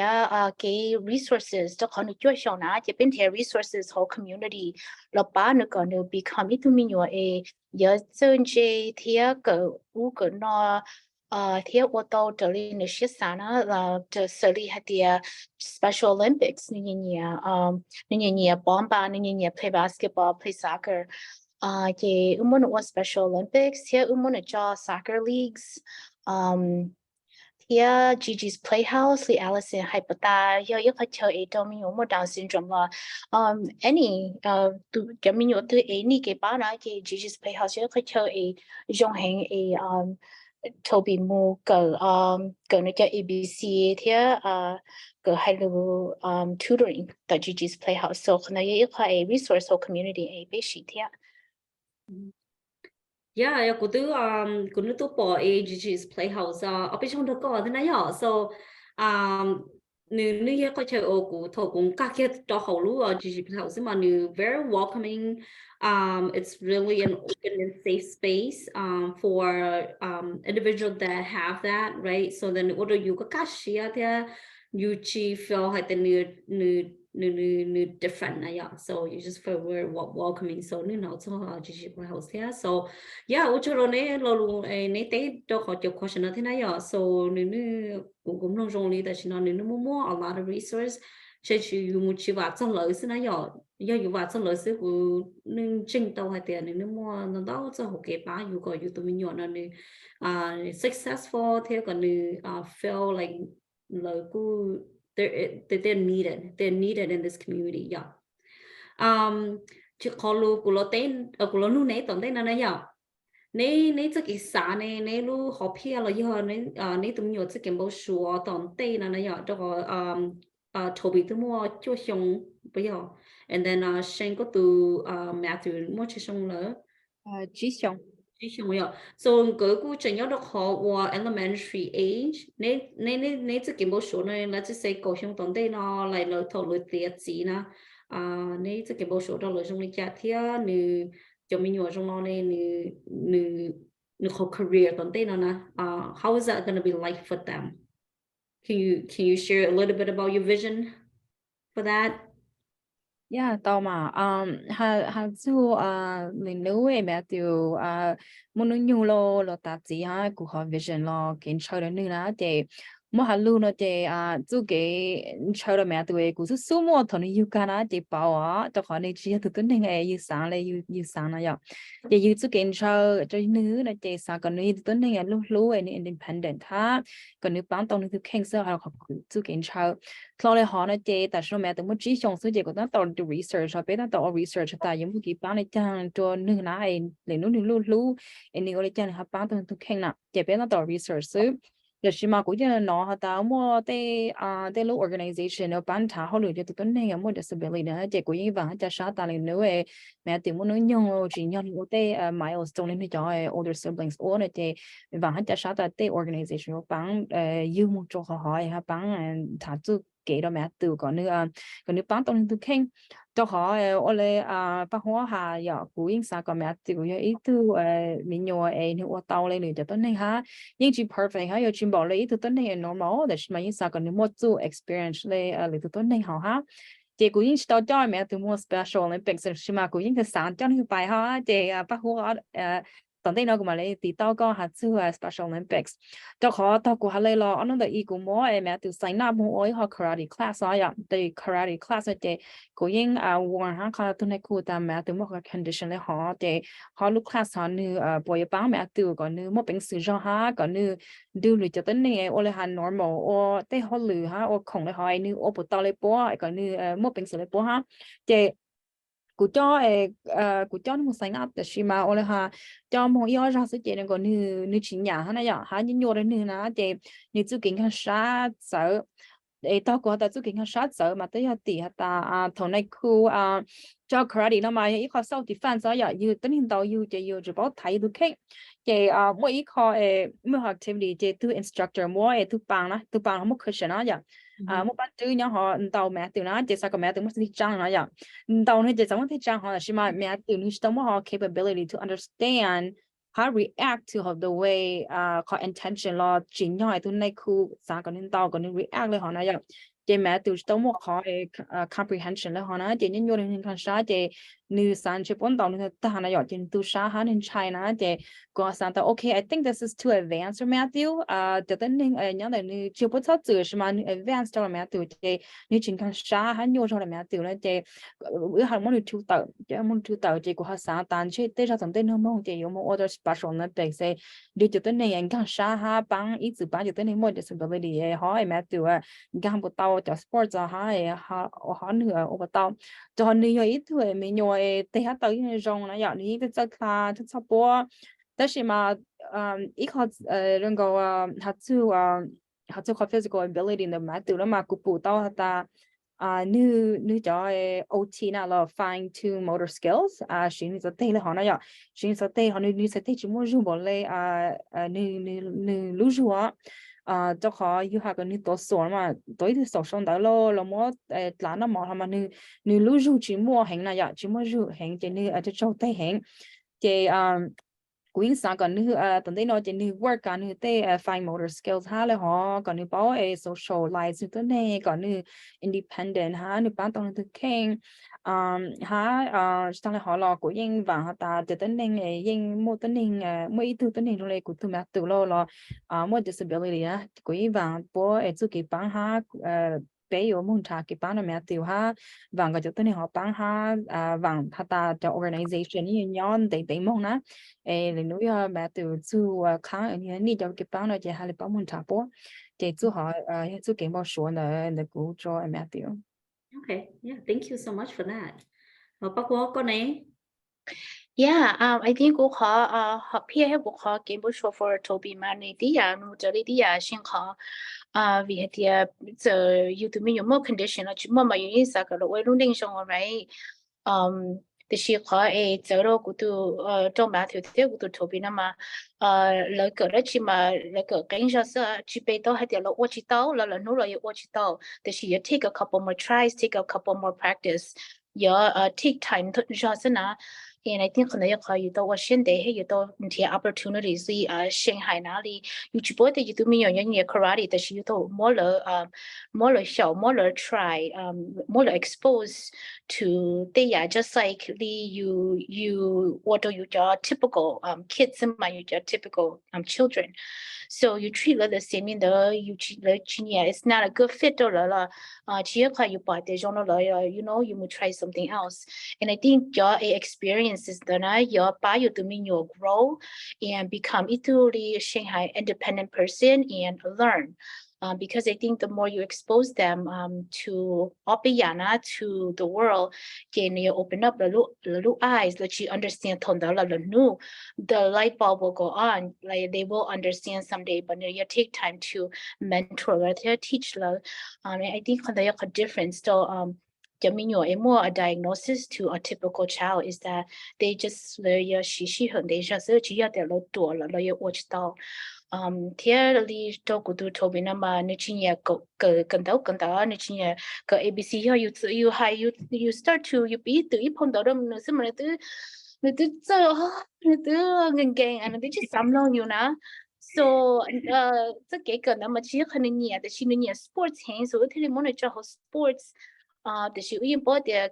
cái resources จะคนช่วยชาวนะจะเป็นที่ resources ของ community แล้วป้านึกก่อนนึก become ตัวมีอยู่เยอะจนจะที่ก็อุกนที่ว่าตัวเจริญในชีวิตสานะจะสลีให้ที่ Special Olympics นี่บอมบ์นี่ play basketball play soccer ที่มันว่า Special Olympics ที่มันจะ soccer leagues ที่ Gigi's Playhouse ที่ Allison ให้ปตา要เขาเจอตัวมีอยู่ว่า Down syndrome ละany ตัวจะมีอยู่ตัวany cáiบ้านนะที่ Gigi's Playhouse 要เขาเจอยงเห็นToby mu cỡ nó cho ABC thì cỡ hay là tutoring tại Gigi's Playhouse so nó yêu cầu resource for community bé sĩ thì yeah cô nữ tu bỏ Gigi's Playhouse ở bên trong đó có thế này nhỏ so nữ có chơi ở cô thầu cũng các cái đó hậu lú ở Gigi's Playhouse mà nữ very welcoming it's really an open and safe space for individuals that have that right so then order you có các share thì you chỉ feel hay tên nữ different này so you just feel very welcoming so nữ nào cho Gigi's Playhouse thế so yeah ở chỗ này lo luôn này tới đó có cho question thế này so nữ cũng nông trong lý tại vì nó nữ mua a lot of resource chỉ you muốn chỉ vào trong lời thế này do you vào trong lời sẽ của nữ trình tàu hay tiền nữ mua nó đó cho học cái bá you có you tụi mình nhọn nữ successful thế còn nữ feel like lời của they're needed in this community chỉ có lu của lo tên của lo nu này tổng tên là này này这个啥呢呢lu好偏了以后呢呢怎么有这个没说总对呢这个Toby 怎么就凶不要 and then Shane 个都Matthew 么去凶了chỉ xong so 个个真要的好我 elementary age 呢这个没说呢那这些高雄总对呢来了头了跌子呢呢这个没说到了中的家庭你cho mình nhớ trong nó này nữ học career còn tên nó how is that going to be like for them can you share a little bit about your vision for that yeah tao mà ha chú mình nữ em bé tiêu muốn nó nhiều lo ta chỉ ha cụ họ vision lo kiến chơi đó nữa là để mua hà lu nó để chú cái chơi đó mẹ tụi cụ số mua thằng yêu cả na để bảo cho họ này chỉ thực tế này yêu sáng này yêu sáng này vậy để yêu chú kiến chơi cho nữ là để sáng còn nữ thực tế này lu independent ha còn nữ bán tông nữ thực khen sơ họ chú kiến chơi sau này họ nói để tại sao mẹ tụi muốn chỉ trong số để của nó tao do research họ biết nó tao research tại những cái bán này chẳng cho nữ này để nữ lu anh này gọi là chẳng họ bán tông thực khen nè để biết nó tao research giờ chỉ mà cũng như nó họ ta mua cái lúc organization nó bán thả họ lựa cho tụi này mua disability nữa để cũng như vậy cho sát ta lên nữa mẹ tìm muốn nó nhung chỉ nhung cái milestone lên cho older siblings or để và cho sát ta cái organization nó bán yêu một chỗ họ hỏi họ bán thả chú kể đó mẹ từ còn nữa bán tông từ khen cho họ ở đây bác hóa hà giờ cũng yên sao còn mẹ từ giờ ít thứ mình nhớ nếu ở tàu lên nữa cho tụi này ha nhưng chỉ perfect ha giờ chỉ bảo lấy từ tụi này normal để mà yên sao còn nếu một chút experience lấy từ tụi này họ ha chị cũng yên tao cho mẹ từ một special Olympics mà cũng yên cái sáng cho những bài ha chị bác hóa tận đây nó cũng mà lấy tí tao có hạt sư Special Olympics cho họ tao của họ lấy lo nó đợi ý của mỗi em mẹ từ sign up mỗi họ karate class rồi ạ từ karate class thì của những warn ha họ từ này của ta mẹ từ một cái condition lấy họ thì họ lúc class họ như bồi bán mẹ từ còn như một bệnh sử dụng ha còn như đưa lười cho tính này ô là han normal ô thế họ lười ha ô không lấy họ như ô bột tao lấy bố còn như một bệnh sử lấy bố ha thì cú cho nó một sign up để xí mà ô là ha cho một yếu ra sự kiện còn như chính nhà ha này ạ ha như nhiều đến như nào thì như chú kinh khá sát sợ để tao có ta chú kinh khá sát sợ mà tới tỷ ta thằng này khu cho karate nó mà ít khó sau thì fan sao vậy như tính hiện tại như chỉ chỉ bảo thấy được cái thì mỗi ít khó mỗi activity thì tu instructor mỗi tu bằng không một question đó vậy một bạn chữ nhỏ họ tàu mẹ từ nó chỉ sao có mẹ từ một cái trang nó vậy tàu này chỉ sao một cái trang họ là chỉ mà mẹ từ nó tao họ capability to understand how react to the way có intention lo chính nhau từ này khu sao còn nên tàu còn nên react lên họ nói vậy chỉ mẹ từ tao một họ comprehension lên họ nói chỉ những người nên quan sát chỉ như sản xuất bốn tàu nên ta nói vậy chỉ từ xã hắn in China chỉ có sản tàu okay I think this is too advanced for Matthew cho tới nên nhớ là như chưa bắt đầu từ mà advanced cho Matthew chỉ như chính quan sát hắn nhiều cho Matthew là chỉ bữa hắn muốn thu tàu chỉ muốn thu tàu chỉ của họ sản tàn chỉ tới ra tầm tới nó mong chỉ có một other special Olympics sẽ đi cho tới này anh quan sát ha bằng ít từ bán cho tới này một disability hỏi Matthew gang bộ tàu cho sports họ nửa ở tàu cho nên ít thôi mình nhồi tới hết tới rong nó dọn đi cái là cái sắp bữa但是嘛ít họ rằng có họ có physical ability nó mà từ đó mà cụ phụ tao ta như cho OT là fine tune motor skills xin sẽ thấy là họ nói xin sẽ thấy họ như sẽ thấy chỉ muốn dùng bộ lệ như lưu rùa cho họ yêu học cái như tổ số mà tối thì số xong đó lo mua là nó mà mà như lưu rù chỉ mua hàng này chỉ mua rù hàng chỉ như ở chỗ tây hàng thì quyến sáng còn như tuần tới nói chỉ như work còn như tới fine motor skills ha là họ còn như bảo socialize như thế này còn như independent ha như bán tông như keng ha sang là họ lo của những vàng họ ta từ tới nên những một tới nên mỗi thứ tới nên rồi của tụi mẹ tự lo mỗi disability á của những vàng bố chú kịp bán ha bé ở môn trà kịp bán là mẹ tiểu ha vàng cái chỗ tới nên họ bán ha vàng họ ta cho organization như nhóm để mong á lần nữa mẹ từ chú kháng ở như này cho cái bán nó chỉ hai mươi 8 môn trà bố thì chú họ chú kiến bao số là cũng cho mẹ tiểu. Okay, yeah, thank you so much for that. Pa Houa con này. Yeah, I think cũng khó học here cũng khó kiếm bút số for Toby mà này đi nó cho đi xin khó vì thì giờ you tụi mình有more condition là chỉ mà như sao cái loại luôn định xong rồi thì chỉ khó giờ đó của tụi trong mà thiếu thiếu của tụi Toby mà lời cỡ đó chỉ mà lời cỡ cái gì đó chỉ biết đó hay là watch it out là nó là watch it out thì chỉ take a couple more tries take a couple more practice take time to cho xin and I think 可能也可以到我现在还有到些 opportunities 上海哪里有直播的有都没有人也 karate 但是有到more show more try more exposed to they are just like you what do you typical kids and my typical children so you treat the same in the you treat the junior it's not a good fit or chỉ có you buy the genre you know you will try something else and I think your experiences that your bio to mean you grow and become equally Shanghai independent person and learn because I think the more you expose them to Opiyana to the world can you open up the little eyes that you understand the light bulb will go on like they will understand someday but you take time to mentor or teach I think there is a difference so a more a diagnosis to a typical child is that they just they just chỉ để lo tuổi là lo watch到thế li cho cụ tu Toby mà nếu chỉ nhẹ cần đó nếu chỉ nhẹ cái ABC you start to you be tự phong đó đâu nữa xem mà nó tự ngang anh nó chỉ sắm lo nhiều nữa so cái cần mà chỉ khả năng nhẹ thì chỉ nhẹ sports hands so thì muốn cho sports the she import the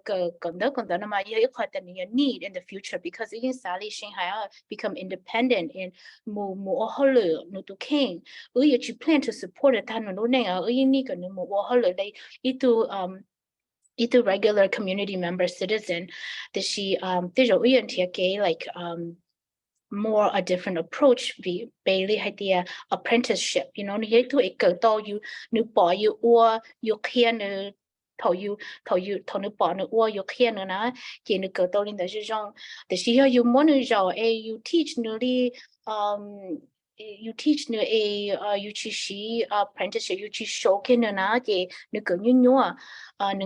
need in the future because in Sally Shanghai become independent and more hollow no to king. You plan to support it no need more holiday it regular community member citizen that she like more a different approach vì Bailey idea apprenticeship you know như tu ik to you nu bỏ you or you can thầu nu bỏ nu or you can na chỉ nu cơ to lên đó chứ rằng để chỉ you muốn nu giàu you teach nu đi you teach nu you chỉ sĩ apprenticeship you chỉ show cái na chỉ nu cơ như nu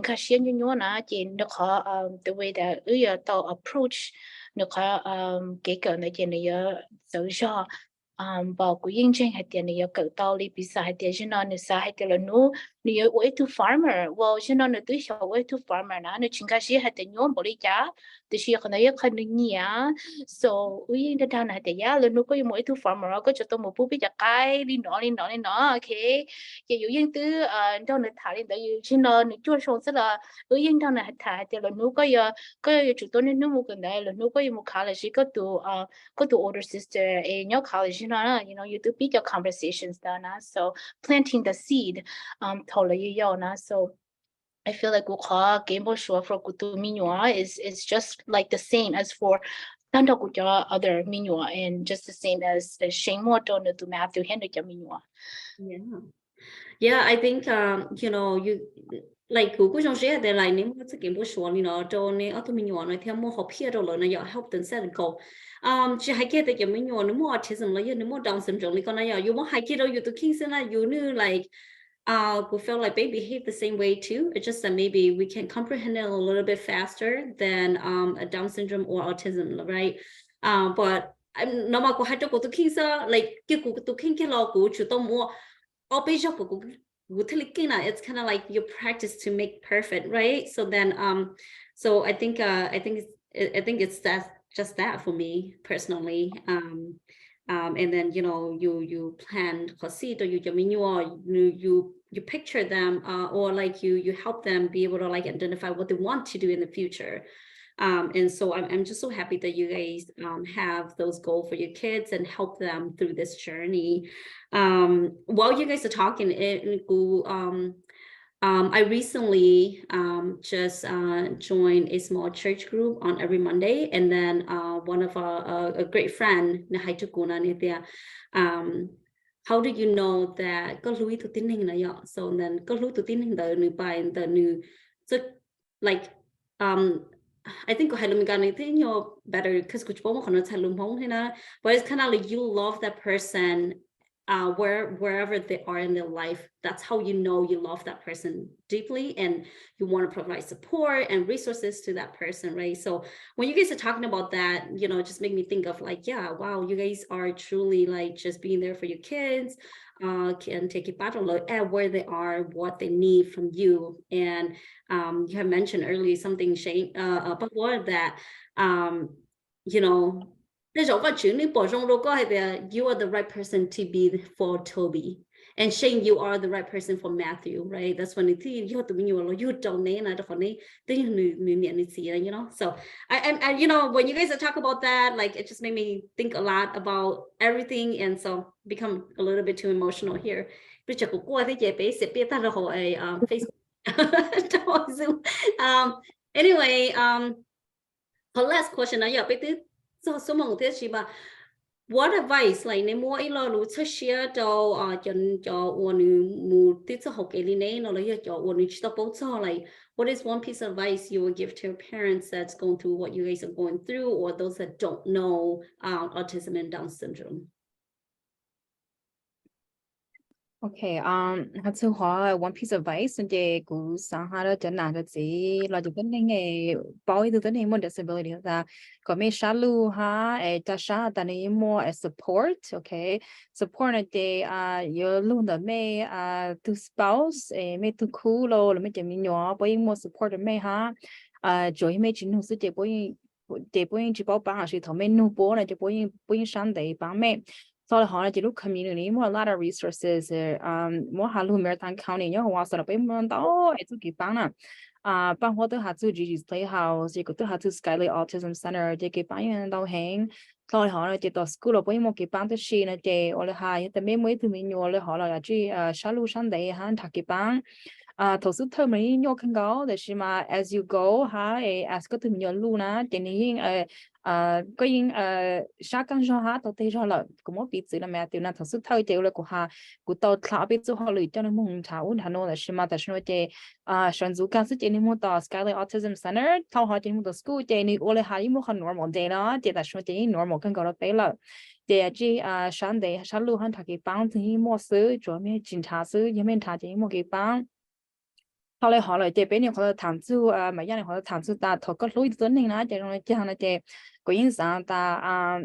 khai xuyên như na chỉ nu khó the way that you to approach nó có cái cỡ này thì nó tự do bảo của yên trên hay tiền này cỡ tao đi bị sai hay tiền cho nó sai hay tiền là nó way to farmer well cho nó tự hiểu way to farmer nó chính cái gì hay tiền nhóm bảo đi giá thì chỉ có này cái nhỉ so yên trên thằng này thì giá là nó có way to farmer có cho tôi một bút biết cái đi nó ok thì yên từ trong này thả lên đấy cho nó chua xong rất là yên trong này thả thì là nó có chủ tôi nên nó một cái này là nó có một khá là chỉ có to older sister nhớ college you know you do pick your conversations down so planting the seed thầu là yêu na so I feel like we game sure for kutu minua is just like the same as for tanda kuja other minua and just the same as shame to Matthew Henry minua. Yeah, I think you know you like Google trong sẽ để lại nếu mà game sure you know cho nên ở tụi minua nói theo mua học here rồi nó help them set a goal. Chỉ hay kia tại mình nhiều nếu mà autism là nếu mà Down syndrome còn này you want hay kia đâu you to king sana you knew like we felt like they behave the same way too. It's just that maybe we can comprehend it a little bit faster than a Down syndrome or autism, right? But I'm no mà có hai chỗ to king sa like kia của to king kia lo của chủ động mua ở bây giờ của it's kind of like you practice to make perfect, right? So then so I think it's that. Just that for me personally, and then you know you plan proceed or you picture them or like you help them be able to like identify what they want to do in the future, and so I'm just so happy that you guys have those goals for your kids and help them through this journey. While you guys are talking, I recently just joined a small church group on every Monday, and then one of a great friend, how do you know that có lưu ý tự tin hình này so then có lưu tự tin hình the new by the new so like I think có hai lần mình gặp thấy better because kuch bố mà thay lùm hông thế na but it's kind of like you love that person wherever they are in their life. That's how you know you love that person deeply and you want to provide support and resources to that person, right? So when you guys are talking about that, you know, just make me think of like, yeah, wow, you guys are truly like just being there for your kids, can take a battle at where they are, what they need from you. And you have mentioned earlier something, Shane, about that, you know, you are the right person to be for Toby. And Shane, you are the right person for Matthew, right? That's when you don't you know. So I you know, when you guys talk about that, like it just made me think a lot about everything, and so become a little bit too emotional here. Anyway, her last question so what advice like nếu mua ít lo lú share cho cho một tiết cho học cái này nó là cho một chút bớt cho like what is one piece of advice you would give to your parents that's going through what you guys are going through or those that don't know autism and Down syndrome? Okay, had to have one piece of advice and they go Sahara Janata say, like the thing boy the name of disability that got me shalu ha a tasha than more a support, okay. Support a day you loan the may to spouse a may to cool or make them in your boy more support may ha joy made you know so they boy to bow she told me no born at the boy Sunday by me. So the hard to community more a lot of resources more Halu Marathon County you was up in it's okay bana 帮我都下做 Gigi Playhouse 亦都下做 Skyly Autism Center 即係班人都興。thôi họ là chỉ到 school 了，不因為佢班的事呢，即我哋係特別每次面我哋可能要去小路上的哈，他嘅班投訴他們要看高，但是嘛 as you go 哈，as 個他們要路呢，即係個人下崗上哈，到底咗啦，咁我彼此啦咩，對那投訴他哋咧個下，個到差別之後嚟叫你蒙查問他喏，但是嘛，但是我即上週間是即係冇到 Skyly Autism Center，頭下即係冇到 school，即係我哋下啲冇很 normal 啲啦，即係但是我即係 normal 更高咗啲啦。即係上地上路行他嘅幫，即係冇事，做咩警察事，因為他即係冇嘅幫。後來即係俾你可能談住咪因為可能談住但頭個路都寧啦，即係之後呢即係個人上但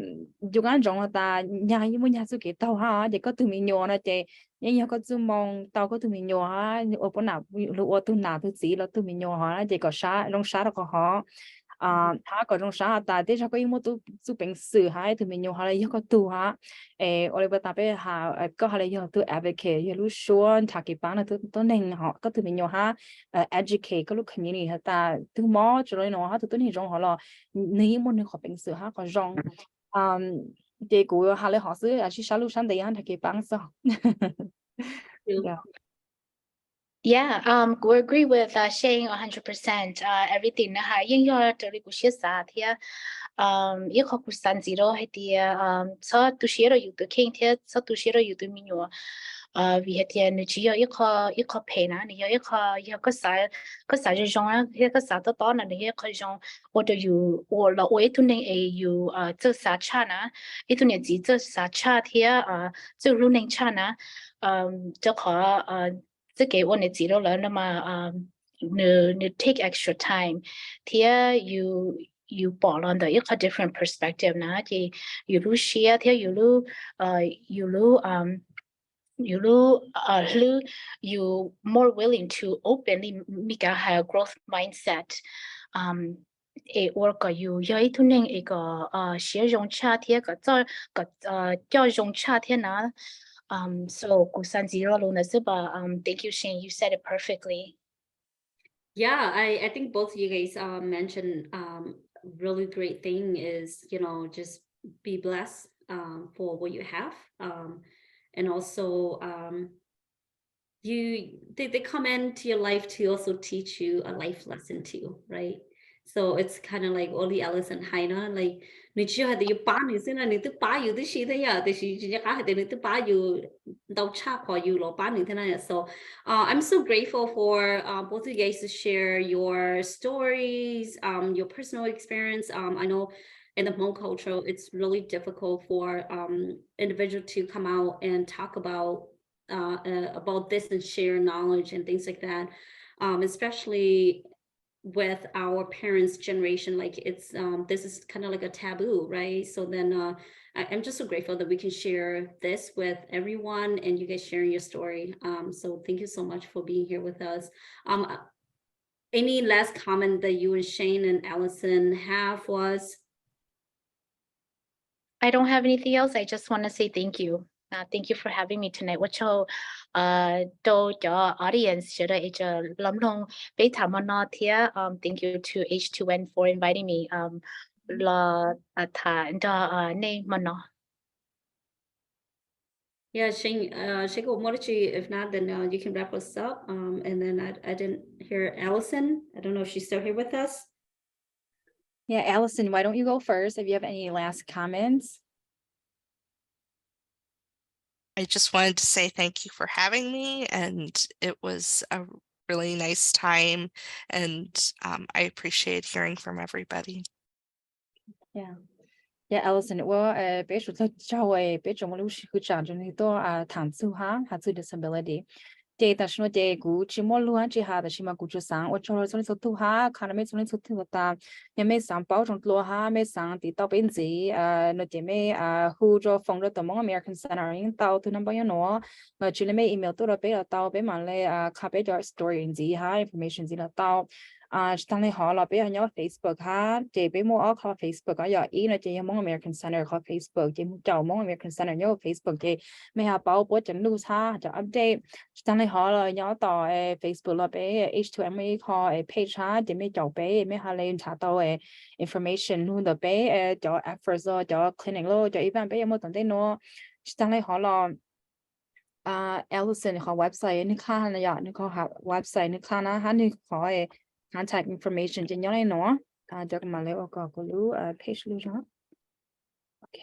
有間種但nhà như muốn nhà số cái tàu ha thì có từ mình nhỏ này thì nhưng có từ mong tàu có từ mình nhỏ ha ở bên nào ở từ nào từ gì là từ mình nhỏ ha thì có xã trong xã đó có họ他嗰種啥但係啲個因為都平時係對面用下嚟一個度下我哋會特別下個下嚟要都 advocate 要錄說查嘅班啊都能學個對面用下educate 個錄 community 但都冇做嚟弄下都呢種可能你冇你學平時下個種結果下嚟學時係去小路上地下查嘅班上Yeah, we agree with Shane 100%. Everything na ha yin yo to ri ku shi sa thia. Ye kho ku san zero hai tia. So tu shi ro yu tu king thia, so tu shi ro yu tu min yo. Vi ha tia ne chi yo ye kho pe na ne ye ko sa je jong a ye ko sa to na ne ye ko jong o to yu o la o e tu ne e yu zo sa cha na. E tu ne ji zo sa cha thia zo ru ning cha na. Cho kho这给我的知道了，那么你 take extra time，睇you 保留的一個 different perspective 呢，即有路 share，睇有路you more willing to openly make a higher growth mindset，我個有一度呢一個學用差啲個叫用差啲呢。So thank you, Shane. You said it perfectly. Yeah, I think both of you guys mentioned really great thing is, just be blessed for what you have. And also they come into your life to also teach you a life lesson too, right? So it's kind of like Oli Allison Haina, like你只係要把你先啦，你都把有啲事的呀，但是只係係你都把有到差過要攞把你聽啦。So I'm so grateful for both of you guys to share your stories, your personal experience. I know in the Hmong culture, it's really difficult for individual to come out and talk about this and share knowledge and things like that, especially with our parents' generation. Like it's this is kind of like a taboo, right? So then I'm just so grateful that we can share this with everyone and you guys sharing your story. So thank you so much for being here with us. Any last comment that you and Shane and Allison have was? I don't have anything else. I just want to say thank you. Thank you for having me tonight. What cho do your audience should I lam long beta monotia. Thank you to H2N for inviting me. La ta and name mono. Yeah, Shane, if not, then you can wrap us up. And then I didn't hear Allison. I don't know if she's still here with us. Yeah, Allison, why don't you go first if you have any last comments? I just wanted to say thank you for having me, and it was a really nice time, and I appreciate hearing from everybody. Yeah, Allison, well, 别说他稍微别这么路是会长着你多谈出哈，还是 disability。这但是呢，这古只么路啊，这下的是嘛古就上，我做了从你做图哈，看了没从你做图的，也没上包装路哈，没上地到边子，那这没护着放着的么 American Center 因到图那边有喏，这里没 email 到了别了到别嘛嘞卡别叫 story 子哈 information 子了到。tăng lên họ là bây giờ nhớ Facebook ha chị bây mua ở kho Facebook có giờ ý là chị Hmong American Center kho Facebook chị chào Hmong American Center nhớ Facebook chị mấy hà báo bố chấn lưu ha cho update tăng lên họ là nhớ tỏ Facebook là bây H2N kho page ha chị mấy chào bé mấy hà lên trả tàu information luôn đó bé cho efforts cho clinic lo cho event bé mua tận đây nó tăng lên họ là Allison ของ website นี่ค่ะนะอย่านี่เขาหา website นี่ค่ะนะฮะนี่ขอcontact information จะย้อนให้เนาะเดี๋ยวมาเลยก็รู้page รู้นะโอเค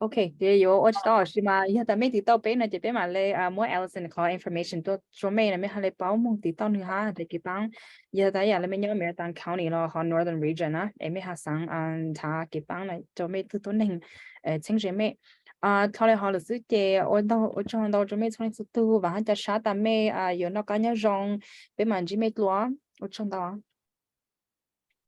OK，也有我知道是吗？以后咱们提到北呢这边嘛嘞more Allison ขอ information ตัวช่วยไม่นะไม่ให้เลยเป้ามุ่งติดต่อนี่ฮะแต่กี่ปัง以後大家เลยไม่ย้อนไม่ต่าง county 咯和 northern region นะไม่หาสั่งถ้ากี่ปังเลยจะไม่ตัวตัวหนึ่ง清水妹เขาเลยเขาเลยซื้อเจ我撞到准备从速度晚上在沙滩妹有那个人用被满级没多我撞到